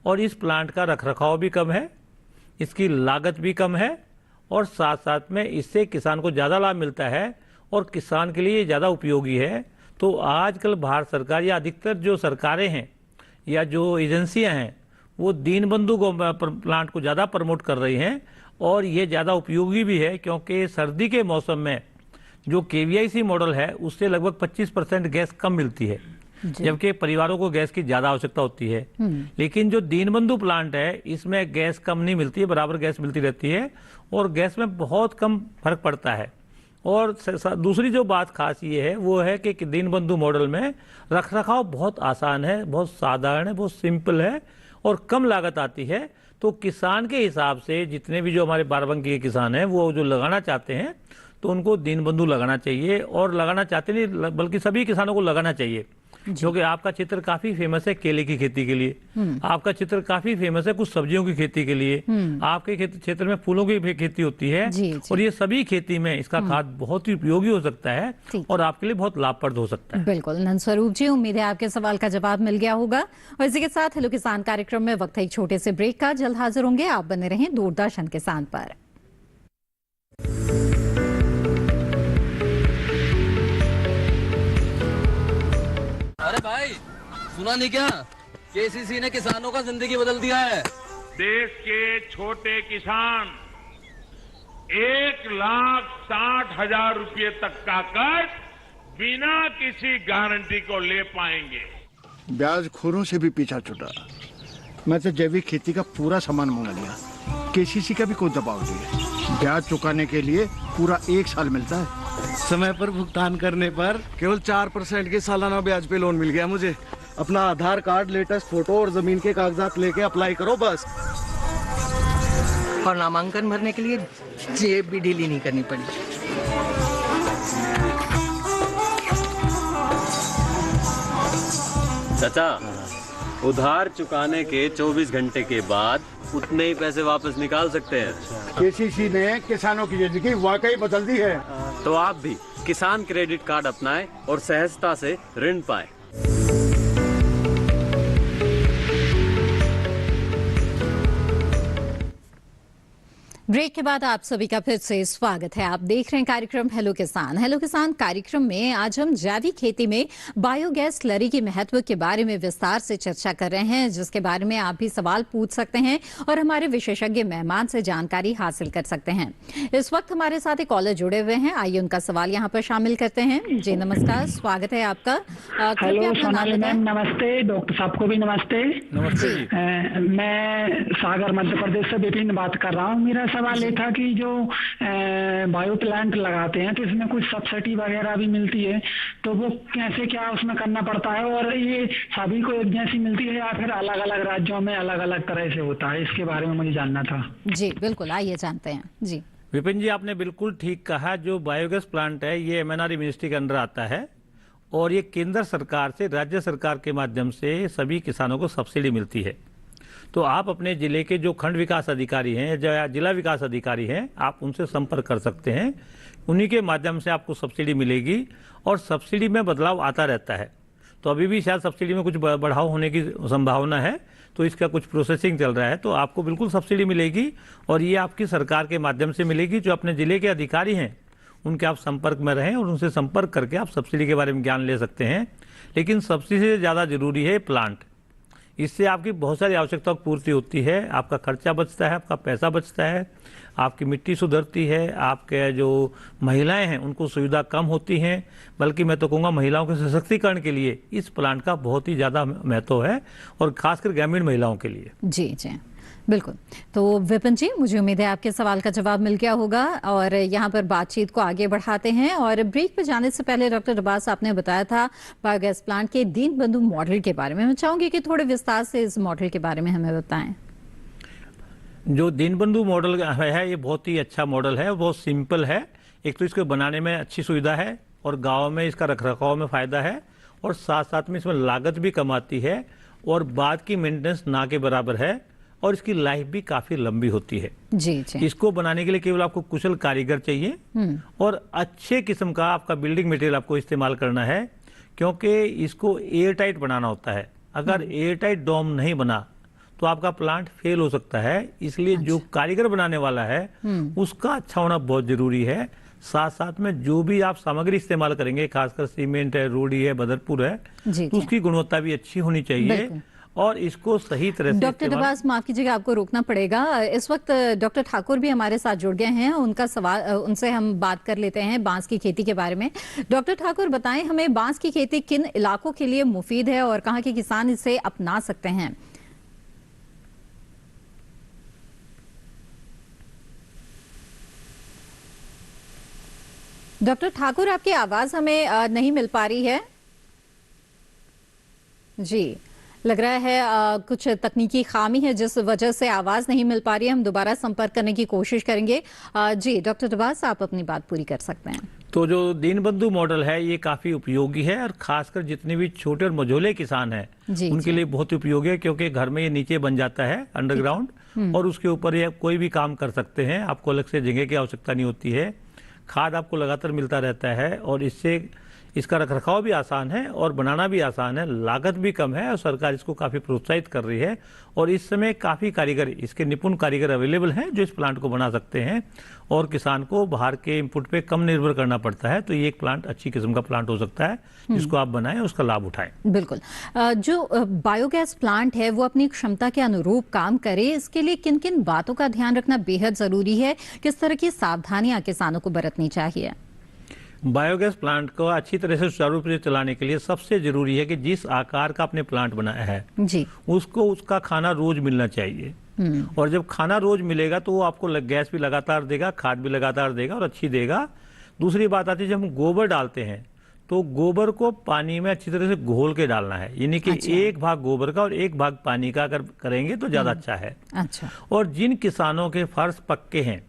और इस प्लांट का रखरखाव भी कम है, इसकी लागत भी कम है और साथ साथ में इससे किसान को ज़्यादा लाभ मिलता है और किसान के लिए ज़्यादा उपयोगी है। तो आजकल भारत सरकार या अधिकतर जो सरकारें हैं या जो एजेंसियां हैं वो दीनबंधु प्लांट को ज़्यादा प्रमोट कर रही हैं और ये ज़्यादा उपयोगी भी है, क्योंकि सर्दी के मौसम में जो केवीआईसी मॉडल है उससे लगभग 25% गैस कम मिलती है, जबकि परिवारों को गैस की ज्यादा आवश्यकता होती है। लेकिन जो दीनबंधु प्लांट है इसमें गैस कम नहीं मिलती है, बराबर गैस मिलती रहती है और गैस में बहुत कम फर्क पड़ता है। और दूसरी जो बात खास ये है वो है कि दीनबंधु मॉडल में रखरखाव बहुत आसान है, बहुत साधारण है, बहुत सिंपल है और कम लागत आती है। तो किसान के हिसाब से जितने भी जो हमारे बाराबंकी के किसान हैं वो जो लगाना चाहते हैं तो उनको दीनबंधु लगाना चाहिए, और लगाना चाहते नहीं बल्कि सभी किसानों को लगाना चाहिए। क्योंकि आपका क्षेत्र काफी फेमस है केले की खेती के लिए, आपका क्षेत्र काफी फेमस है कुछ सब्जियों की खेती के लिए, आपके क्षेत्र में फूलों की भी खेती होती है और ये सभी खेती में इसका खाद बहुत ही उपयोगी हो सकता है और आपके लिए बहुत लाभप्रद हो सकता है। बिल्कुल नंद स्वरूप जी, उम्मीद है आपके सवाल का जवाब मिल गया होगा। और इसी के साथ हेलो किसान कार्यक्रम में वक्त है एक छोटे से ब्रेक का। जल्द हाजिर होंगे, आप बने रहें दूरदर्शन किसान पर। अरे भाई सुना नहीं क्या, केसीसी ने किसानों का जिंदगी बदल दिया है। देश के छोटे किसान 1,60,000 रुपये तक का कर्ज बिना किसी गारंटी को ले पाएंगे। ब्याज खोरों से भी पीछा छुटा। मैं तो जैविक खेती का पूरा सामान मंगा लिया, केसीसी का भी कोई दबाव नहीं। ब्याज चुकाने के लिए पूरा 1 साल मिलता है। समय पर भुगतान करने पर केवल 4% के सालाना ब्याज पे लोन मिल गया मुझे। अपना आधार कार्ड, लेटेस्ट फोटो और जमीन के कागजात लेके अप्लाई करो बस। और नामांकन भरने के लिए जेब भी ढीली नहीं करनी पड़ी। चाचा, उधार चुकाने के 24 घंटे के बाद उतने ही पैसे वापस निकाल सकते हैं। केसीसी ने किसानों की जिंदगी वाकई बदल दी है। तो आप भी किसान क्रेडिट कार्ड अपनाएं और सहजता से ऋण पाएं। ब्रेक के बाद आप सभी का फिर से स्वागत है। आप देख रहे हैं कार्यक्रम हेलो किसान। हेलो किसान कार्यक्रम में आज हम जैविक खेती में बायोगैस स्लरी के महत्व के बारे में विस्तार से चर्चा कर रहे हैं, जिसके बारे में आप भी सवाल पूछ सकते हैं और हमारे विशेषज्ञ मेहमान से जानकारी हासिल कर सकते हैं। इस वक्त हमारे साथ एक कॉलर जुड़े हुए हैं, आइए उनका सवाल यहाँ पर शामिल करते हैं। जी नमस्कार, स्वागत है आपका। हेलो सोनाली मैम, नमस्ते। डॉक्टर साहब को भी नमस्ते। मैं सागर मध्य प्रदेश से विपिन बात कर रहा हूँ। मेरा सवाल ये था कि जो बायो प्लांट लगाते हैं तो इसमें कुछ सब्सिडी वगैरह भी मिलती है, तो वो कैसे क्या उसमें करना पड़ता है और ये सभी को एक जैसी मिलती है या फिर अलग अलग राज्यों में अलग अलग तरह से होता है? इसके बारे में मुझे जानना था। जी बिल्कुल, आइए जानते हैं। जी विपिन जी, आपने बिल्कुल ठीक कहा। जो बायोगैस प्लांट है ये MNRE मिनिस्ट्री के अंडर आता है और ये केंद्र सरकार से राज्य सरकार के माध्यम से सभी किसानों को सब्सिडी मिलती है। तो आप अपने जिले के जो खंड विकास अधिकारी हैं या जिला विकास अधिकारी हैं, आप उनसे संपर्क कर सकते हैं। उन्हीं के माध्यम से आपको सब्सिडी मिलेगी और सब्सिडी में बदलाव आता रहता है। तो अभी भी शायद सब्सिडी में कुछ बढ़ाव होने की संभावना है, तो इसका कुछ प्रोसेसिंग चल रहा है। तो आपको बिल्कुल सब्सिडी मिलेगी और ये आपकी सरकार के माध्यम से मिलेगी। जो अपने जिले के अधिकारी हैं उनके आप संपर्क में रहें और उनसे संपर्क करके आप सब्सिडी के बारे में ज्ञान ले सकते हैं। लेकिन सब्सिडी से ज़्यादा जरूरी है प्लांट। इससे आपकी बहुत सारी आवश्यकताओं की पूर्ति होती है, आपका खर्चा बचता है, आपका पैसा बचता है, आपकी मिट्टी सुधरती है, आपके जो महिलाएं हैं उनको सुविधा कम होती हैं। बल्कि मैं तो कहूँगा महिलाओं के सशक्तिकरण के लिए इस प्लांट का बहुत ही ज़्यादा महत्व है और खासकर ग्रामीण महिलाओं के लिए। जी जी बिल्कुल। तो विपिन जी, मुझे उम्मीद है आपके सवाल का जवाब मिल गया होगा और यहाँ पर बातचीत को आगे बढ़ाते हैं। और ब्रेक पे जाने से पहले डॉक्टर अब्बास, आपने बताया था बायोगैस प्लांट के दीनबंधु मॉडल के बारे में। मैं चाहूंगी कि थोड़े विस्तार से इस मॉडल के बारे में हमें बताएं। जो दीनबंधु मॉडल है ये बहुत ही अच्छा मॉडल है, बहुत सिंपल है। एक तो इसको बनाने में अच्छी सुविधा है और गाँव में इसका रखरखाव में फायदा है और साथ साथ में इसमें लागत भी कम आती है और बाद की मेंटेनेंस ना के बराबर है और इसकी लाइफ भी काफी लंबी होती है। जी जी। इसको बनाने के लिए केवल आपको कुशल कारीगर चाहिए और अच्छे किस्म का आपका बिल्डिंग मटेरियल आपको इस्तेमाल करना है, क्योंकि इसको एयर टाइट बनाना होता है। अगर एयर टाइट डोम नहीं बना तो आपका प्लांट फेल हो सकता है। इसलिए जो कारीगर बनाने वाला है उसका अच्छा होना बहुत जरूरी है। साथ साथ में जो भी आप सामग्री इस्तेमाल करेंगे, खासकर सीमेंट है, रोड़ी है, बदरपुर है, उसकी गुणवत्ता भी अच्छी होनी चाहिए और इसको सही तरह से। डॉक्टर अब्बास, माफ कीजिएगा, आपको रोकना पड़ेगा। इस वक्त डॉक्टर ठाकुर भी हमारे साथ जुड़ गए हैं, उनका सवाल, उनसे हम बात कर लेते हैं बांस की खेती के बारे में। डॉक्टर ठाकुर, बताएं हमें बांस की खेती किन इलाकों के लिए मुफीद है और कहां के किसान इसे अपना सकते हैं? डॉक्टर ठाकुर, आपकी आवाज हमें नहीं मिल पा रही है। जी, लग रहा है कुछ तकनीकी खामी है जिस वजह से आवाज नहीं मिल पा रही है। हम दोबारा संपर्क करने की कोशिश करेंगे। जी डॉक्टर अब्बास, आप अपनी बात पूरी कर सकते हैं। तो जो दीनबंधु मॉडल है ये काफी उपयोगी है, और खासकर जितने भी छोटे और मझोले किसान हैं उनके लिए बहुत उपयोगी है, क्योंकि घर में ये नीचे बन जाता है अंडरग्राउंड, और उसके ऊपर ये कोई भी काम कर सकते हैं, आपको अलग से जगह की आवश्यकता नहीं होती है, खाद आपको लगातार मिलता रहता है, और इससे इसका रखरखाव भी आसान है और बनाना भी आसान है, लागत भी कम है, और सरकार इसको काफ़ी प्रोत्साहित कर रही है। और इस समय काफ़ी कारीगर, इसके निपुण कारीगर अवेलेबल हैं जो इस प्लांट को बना सकते हैं, और किसान को बाहर के इनपुट पे कम निर्भर करना पड़ता है। तो ये एक प्लांट अच्छी किस्म का प्लांट हो सकता है जिसको आप बनाएं, उसका लाभ उठाएं। बिल्कुल। जो बायोगैस प्लांट है वो अपनी क्षमता के अनुरूप काम करे, इसके लिए किन किन बातों का ध्यान रखना बेहद जरूरी है, किस तरह की सावधानियां किसानों को बरतनी चाहिए? बायोगैस प्लांट को अच्छी तरह से सुचारू रूप से चलाने के लिए सबसे जरूरी है कि जिस आकार का आपने प्लांट बनाया है जी, उसको उसका खाना रोज मिलना चाहिए। और जब खाना रोज मिलेगा तो वो आपको गैस भी लगातार देगा, खाद भी लगातार देगा और अच्छी देगा। दूसरी बात आती है, जब हम गोबर डालते हैं तो गोबर को पानी में अच्छी तरह से घोल के डालना है, यानी कि एक भाग गोबर का और एक भाग पानी का अगर करेंगे तो ज्यादा अच्छा है। अच्छा। और जिन किसानों के फर्श पक्के हैं,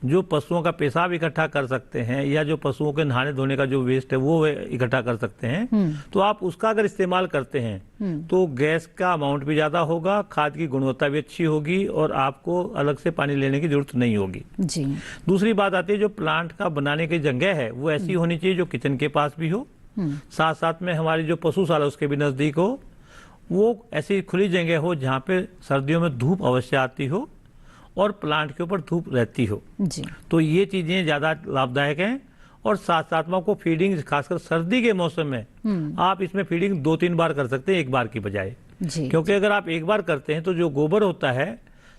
जो पशुओं का पेशाब इकट्ठा कर सकते हैं, या जो पशुओं के नहाने धोने का जो वेस्ट है वो इकट्ठा कर सकते हैं, तो आप उसका अगर इस्तेमाल करते हैं तो गैस का अमाउंट भी ज्यादा होगा, खाद की गुणवत्ता भी अच्छी होगी, और आपको अलग से पानी लेने की जरूरत नहीं होगी जी। दूसरी बात आती है, जो प्लांट का बनाने की जगह है वो ऐसी होनी चाहिए जो किचन के पास भी हो, साथ साथ में हमारी जो पशुशाला उसके भी नजदीक हो, वो ऐसी खुली जगह हो जहाँ पे सर्दियों में धूप अवश्य आती हो और प्लांट के ऊपर धूप रहती हो जी। तो ये चीजें ज्यादा लाभदायक हैं। और साथ साथ में आपको फीडिंग, खासकर सर्दी के मौसम में आप इसमें फीडिंग 2-3 बार कर सकते हैं एक बार की बजाय, क्योंकि अगर आप एक बार करते हैं तो जो गोबर होता है,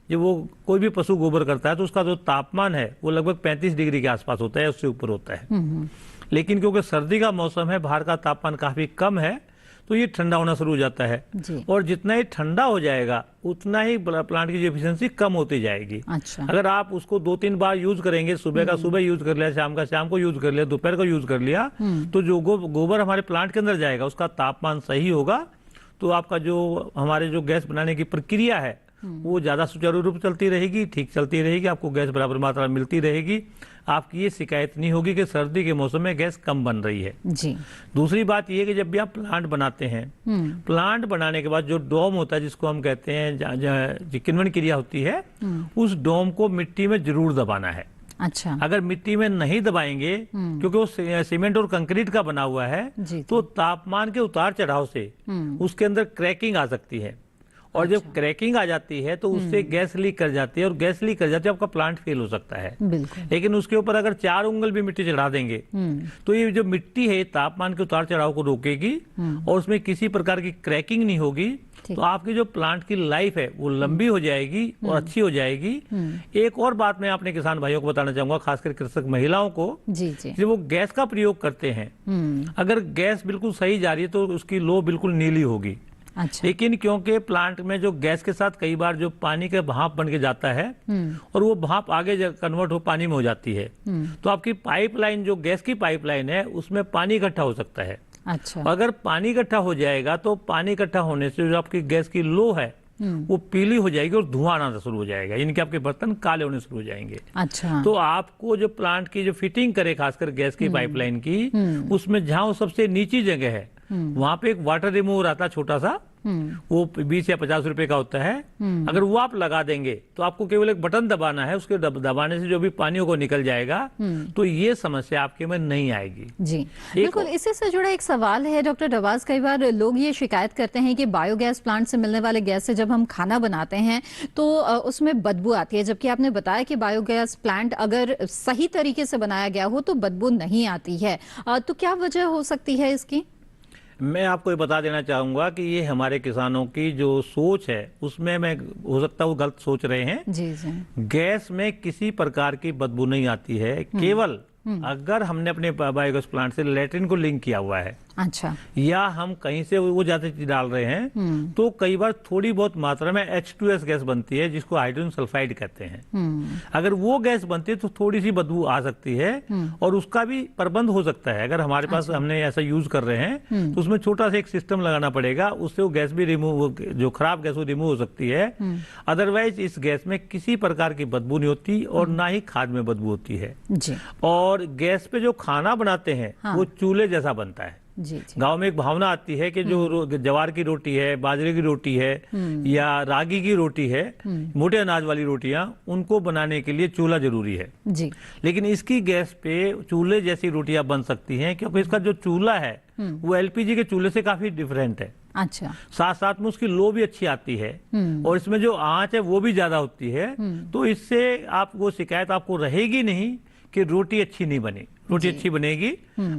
जब वो कोई भी पशु गोबर करता है तो उसका जो तापमान है वो लगभग 35 डिग्री के आसपास होता है, उससे ऊपर होता है। लेकिन क्योंकि सर्दी का मौसम है, बाहर का तापमान काफी कम है, तो ये ठंडा होना शुरू हो जाता है, और जितना ही ठंडा हो जाएगा उतना ही प्लांट की जो एफिशिएंसी कम होती जाएगी। अच्छा। अगर आप उसको 2-3 बार यूज करेंगे, सुबह का सुबह यूज कर लिया, शाम का शाम को यूज कर लिया, दोपहर को यूज कर लिया, तो जो गोबर हमारे प्लांट के अंदर जाएगा उसका तापमान सही होगा, तो आपका जो हमारे जो गैस बनाने की प्रक्रिया है वो ज्यादा सुचारू रूप चलती रहेगी, ठीक चलती रहेगी, आपको गैस बराबर मात्रा में मिलती रहेगी, आपकी ये शिकायत नहीं होगी कि सर्दी के मौसम में गैस कम बन रही है जी। दूसरी बात ये कि जब भी आप प्लांट बनाते हैं, प्लांट बनाने के बाद जो डोम होता है जिसको हम कहते हैं जो किण्वन क्रिया होती है, उस डोम को मिट्टी में जरूर दबाना है। अच्छा। अगर मिट्टी में नहीं दबाएंगे, क्योंकि वो सीमेंट और कंक्रीट का बना हुआ है, तो तापमान के उतार चढ़ाव से उसके अंदर क्रैकिंग आ सकती है, और जब क्रैकिंग आ जाती है तो उससे गैस लीक कर जाती है, और गैस लीक कर जाती है आपका प्लांट फेल हो सकता है। लेकिन उसके ऊपर अगर 4 उंगल भी मिट्टी चढ़ा देंगे तो ये जो मिट्टी है तापमान के उतार चढ़ाव को रोकेगी, और उसमें किसी प्रकार की क्रैकिंग नहीं होगी, तो आपकी जो प्लांट की लाइफ है वो लंबी हो जाएगी और अच्छी हो जाएगी। एक और बात मैं अपने किसान भाइयों को बताना चाहूंगा, खासकर कृषक महिलाओं को, जब वो गैस का प्रयोग करते हैं, अगर गैस बिल्कुल सही जा रही है तो उसकी लो बिल्कुल नीली होगी। अच्छा। लेकिन क्योंकि प्लांट में जो गैस के साथ कई बार जो पानी का भाप बन के जाता है और वो भाप आगे कन्वर्ट हो पानी में हो जाती है, तो आपकी पाइपलाइन, जो गैस की पाइपलाइन है, उसमें पानी इकट्ठा हो सकता है। अच्छा। अगर पानी इकट्ठा हो जाएगा तो पानी इकट्ठा होने से जो आपकी गैस की लो है वो पीली हो जाएगी और धुआं आना शुरू हो जाएगा, यानी कि आपके बर्तन काले होने शुरू हो जाएंगे। अच्छा। तो आपको जो प्लांट की जो फिटिंग करे, खासकर गैस की पाइपलाइन की, उसमें जहां सबसे नीची जगह है वहां पे एक वाटर रिमूवर आता है छोटा सा, वो 20 या 50 रुपए का होता है। अगर वो आप लगा देंगे तो आपको केवल एक बटन दबाना है, उसके दबाने से जो भी पानियों को निकल जाएगा, तो ये समस्या आपके में नहीं आएगी। जी बिल्कुल। इसी से जुड़ा एक सवाल है डॉक्टर रवाज, कई बार लोग ये शिकायत करते हैं कि बायोगैस प्लांट से मिलने वाले गैस से जब हम खाना बनाते हैं तो उसमें बदबू आती है, जबकि आपने बताया कि बायोगैस प्लांट अगर सही तरीके से बनाया गया हो तो बदबू नहीं आती है, तो क्या वजह हो सकती है इसकी? मैं आपको ये बता देना चाहूंगा कि ये हमारे किसानों की जो सोच है उसमें मैं हो सकता है वो गलत सोच रहे हैं। जी जी। गैस में किसी प्रकार की बदबू नहीं आती है, केवल अगर हमने अपने बायोगैस प्लांट से लैट्रिन को लिंक किया हुआ है, अच्छा, या हम कहीं से वो ज्यादा चीज डाल रहे हैं तो कई बार थोड़ी बहुत मात्रा में H2S गैस बनती है जिसको हाइड्रोजन सल्फाइड कहते हैं। अगर वो गैस बनती है तो थोड़ी सी बदबू आ सकती है और उसका भी प्रबंध हो सकता है। अगर हमारे पास हमने ऐसा यूज कर रहे हैं तो उसमें छोटा सा एक सिस्टम लगाना पड़ेगा, उससे वो गैस भी रिमूव, जो खराब गैस वो रिमूव हो सकती है। अदरवाइज इस गैस में किसी प्रकार की बदबू नहीं होती और ना ही खाद में बदबू होती है जी। और गैस पे जो खाना बनाते हैं वो चूल्हे जैसा बनता है। गांव में एक भावना आती है कि जो ज्वार की रोटी है, बाजरे की रोटी है या रागी की रोटी है, मोटे अनाज वाली रोटियां, उनको बनाने के लिए चूल्हा जरूरी है जी। लेकिन इसकी गैस पे चूल्हे जैसी रोटियां बन सकती हैं क्योंकि इसका जो चूल्हा है वो एलपीजी के चूल्हे से काफी डिफरेंट है। अच्छा, साथ साथ में उसकी लो भी अच्छी आती है और इसमें जो आंच है वो भी ज्यादा होती है। तो इससे आपको शिकायत आपको रहेगी नहीं कि रोटी अच्छी नहीं बनी, रोटी अच्छी बनेगी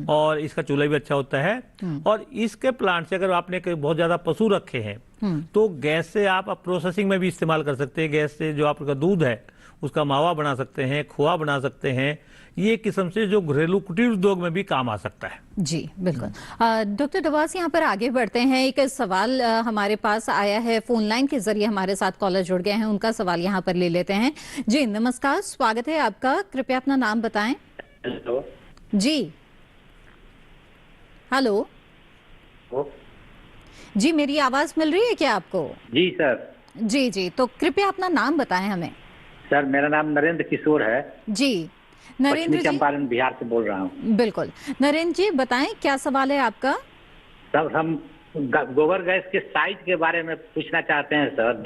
और इसका चूल्हा भी अच्छा होता है। और इसके प्लांट से अगर आपने बहुत ज्यादा पशु रखे हैं तो गैस से आप प्रोसेसिंग में भी इस्तेमाल कर सकते हैं। गैस से जो आपका दूध है उसका मावा बना सकते हैं, खोआ बना सकते हैं। ये किस्म से जो घरेलू कुटीर उद्योग में भी काम आ सकता है। जी बिल्कुल। डॉक्टर डवास, यहाँ पर आगे बढ़ते हैं। एक सवाल हमारे पास आया है, फोन लाइन के जरिए हमारे साथ कॉलर जुड़ गए हैं, उनका सवाल यहाँ पर ले लेते हैं। जी नमस्कार, स्वागत है आपका, कृपया अपना नाम बताएं। हेलो जी, हेलो जी, मेरी आवाज मिल रही है क्या आपको? जी सर। जी जी, तो कृपया अपना नाम बताएं हमें। सर मेरा नाम नरेंद्र किशोर है जी। नरेंद्र जी, चंपारण बिहार से बोल रहा हूँ। बिल्कुल नरेंद्र जी, बताएं क्या सवाल है आपका? सर हम गोबर गैस के साइज के बारे में पूछना चाहते हैं सर।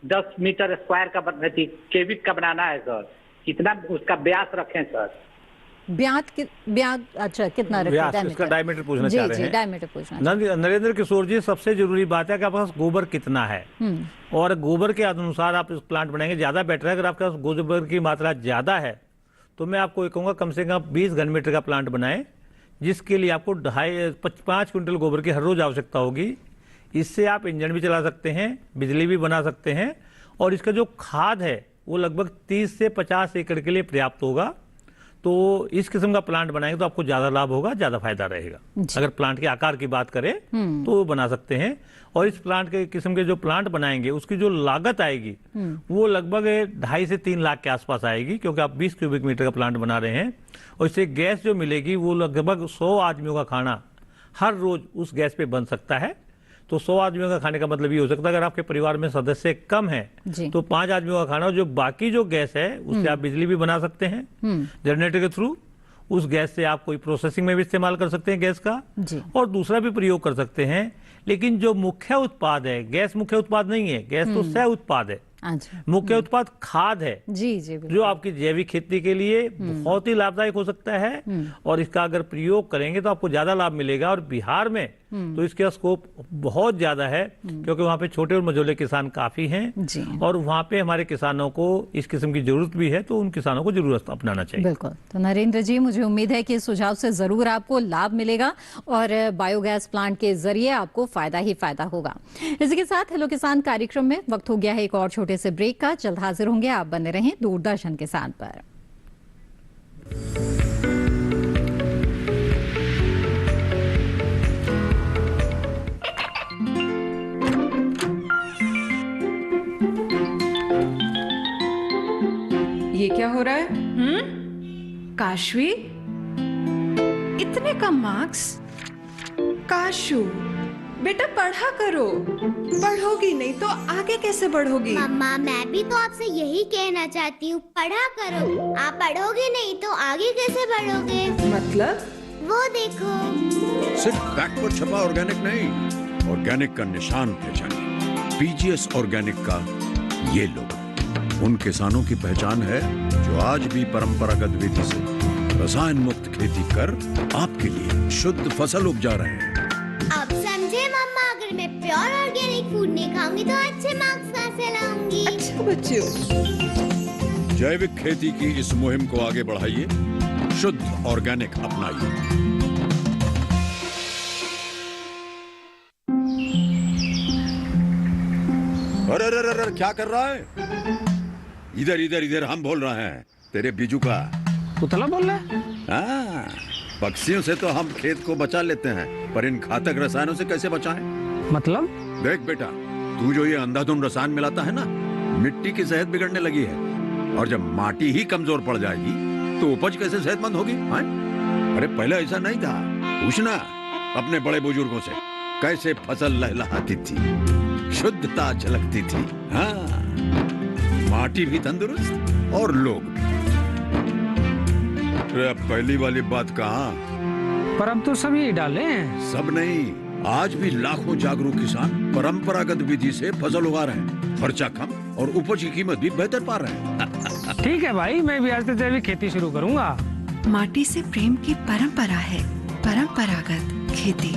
10 मीटर स्क्वायर का केबिक का बनाना है सर, कितना उसका व्यास रखें सर? ब्याज अच्छा कितना रखें? इसका डायमीटर पूछना चाह रहे हैं। डायमीटर पूछना। नरेंद्र किशोर जी, सबसे जरूरी बात है कि आपके पास गोबर कितना है और गोबर के अनुसार आप इस प्लांट बनाएंगे ज्यादा बेटर है। अगर आपके पास गोबर की मात्रा ज्यादा है तो मैं आपको ये कहूंगा कम से कम 20 घन मीटर का प्लांट बनाएं, जिसके लिए आपको 5 क्विंटल गोबर की हर रोज आवश्यकता होगी। इससे आप इंजन भी चला सकते हैं, बिजली भी बना सकते हैं और इसका जो खाद है वो लगभग 30 से 50 एकड़ के लिए पर्याप्त होगा। तो इस किस्म का प्लांट बनाएंगे तो आपको ज्यादा लाभ होगा, ज्यादा फायदा रहेगा। अगर प्लांट के आकार की बात करें तो वो बना सकते हैं। और इस प्लांट के किस्म के जो प्लांट बनाएंगे उसकी जो लागत आएगी वो लगभग 2.5 से 3 लाख के आसपास आएगी, क्योंकि आप 20 क्यूबिक मीटर का प्लांट बना रहे हैं। और इससे गैस जो मिलेगी वो लगभग 100 आदमियों का खाना हर रोज उस गैस पे बन सकता है। तो 100 आदमियों का खाने का मतलब ये हो सकता है अगर आपके परिवार में सदस्य कम है तो 5 आदमियों का खाना, जो बाकी जो गैस है उससे आप बिजली भी बना सकते हैं जनरेटर के थ्रू। उस गैस से आप कोई प्रोसेसिंग में भी इस्तेमाल कर सकते हैं गैस का और दूसरा भी प्रयोग कर सकते हैं। लेकिन जो मुख्य उत्पाद है, गैस मुख्य उत्पाद नहीं है, गैस तो सह उत्पाद है। मुख्य उत्पाद खाद है जी, जो आपकी जैविक खेती के लिए बहुत ही लाभदायक हो सकता है और इसका अगर प्रयोग करेंगे तो आपको ज्यादा लाभ मिलेगा। और बिहार में तो इसका स्कोप बहुत ज्यादा है क्योंकि वहाँ पे छोटे और मझोले किसान काफी हैं और वहाँ पे हमारे किसानों को इस किस्म की जरूरत भी है, तो उन किसानों को जरूर अपनाना चाहिए। बिल्कुल। तो नरेंद्र जी, मुझे उम्मीद है कि इस सुझाव से जरूर आपको लाभ मिलेगा और बायोगैस प्लांट के जरिए आपको फायदा ही फायदा होगा। इसी के साथ हेलो किसान कार्यक्रम में वक्त हो गया है एक और छोटे से ब्रेक का। जल्द हाजिर होंगे, आप बने रहें दूरदर्शन किसान पर। ये क्या हो रहा है? काशवी, इतने कम मार्क्स? काशू बेटा पढ़ा करो, पढ़ोगी नहीं तो आगे कैसे बढ़ोगी? मम्मा मैं भी तो आपसे यही कहना चाहती हूँ, पढ़ा करो। आप पढ़ोगे नहीं तो आगे कैसे बढ़ोगे? मतलब? वो देखो, सिर्फ बैक पर छपा ऑर्गेनिक नहीं, ऑर्गेनिक का निशान पहचानिए। पीजीएस ऑर्गेनिक का ये लोगो उन किसानों की पहचान है जो आज भी परंपरागत विधि से रसायन मुक्त खेती कर आपके लिए शुद्ध फसल उपजा रहे हैं। अब समझे मम्मा, अगर मैं प्योर ऑर्गेनिक फूड नहीं खाऊंगी तो अच्छे मार्क्स कहाँ से लाऊंगी? अच्छा बच्चों, जैविक खेती की इस मुहिम को आगे बढ़ाइए, शुद्ध ऑर्गेनिक अपनाइए। अरे अरे अरे क्या कर रहा है? इधर इधर इधर, हम बोल रहे हैं तेरे बीजू का। पुतला बोल रहा है? हाँ, पक्षियों से तो हम खेत को बचा लेते हैं, पर इन घातक रसायनों से कैसे बचाएं? मतलब? देख बेटा, तू जो ये अंधाधुंध रसायन मिलाता है ना, मिट्टी की सेहत बिगड़ने लगी है। और जब माटी ही कमजोर पड़ जाएगी तो उपज कैसे सेहतमंद होगी? हाँ? अरे पहले ऐसा नहीं था। पूछना अपने बड़े बुजुर्गों से, कैसे फसल लहलहाती थी, शुद्धता झलकती थी। हाँ, माटी भी तंदुरुस्त और लोग भी। अरे पहली वाली बात कहाँ? पर अब तो सभी डाले हैं। सब नहीं, आज भी लाखों जागरूक किसान परंपरागत विधि से फसल उगा रहे हैं। खर्चा कम और उपज की कीमत भी बेहतर पा रहे हैं। ठीक है भाई, मैं भी आज से जैविक खेती शुरू करूंगा। माटी से प्रेम की परंपरा है परंपरागत खेती।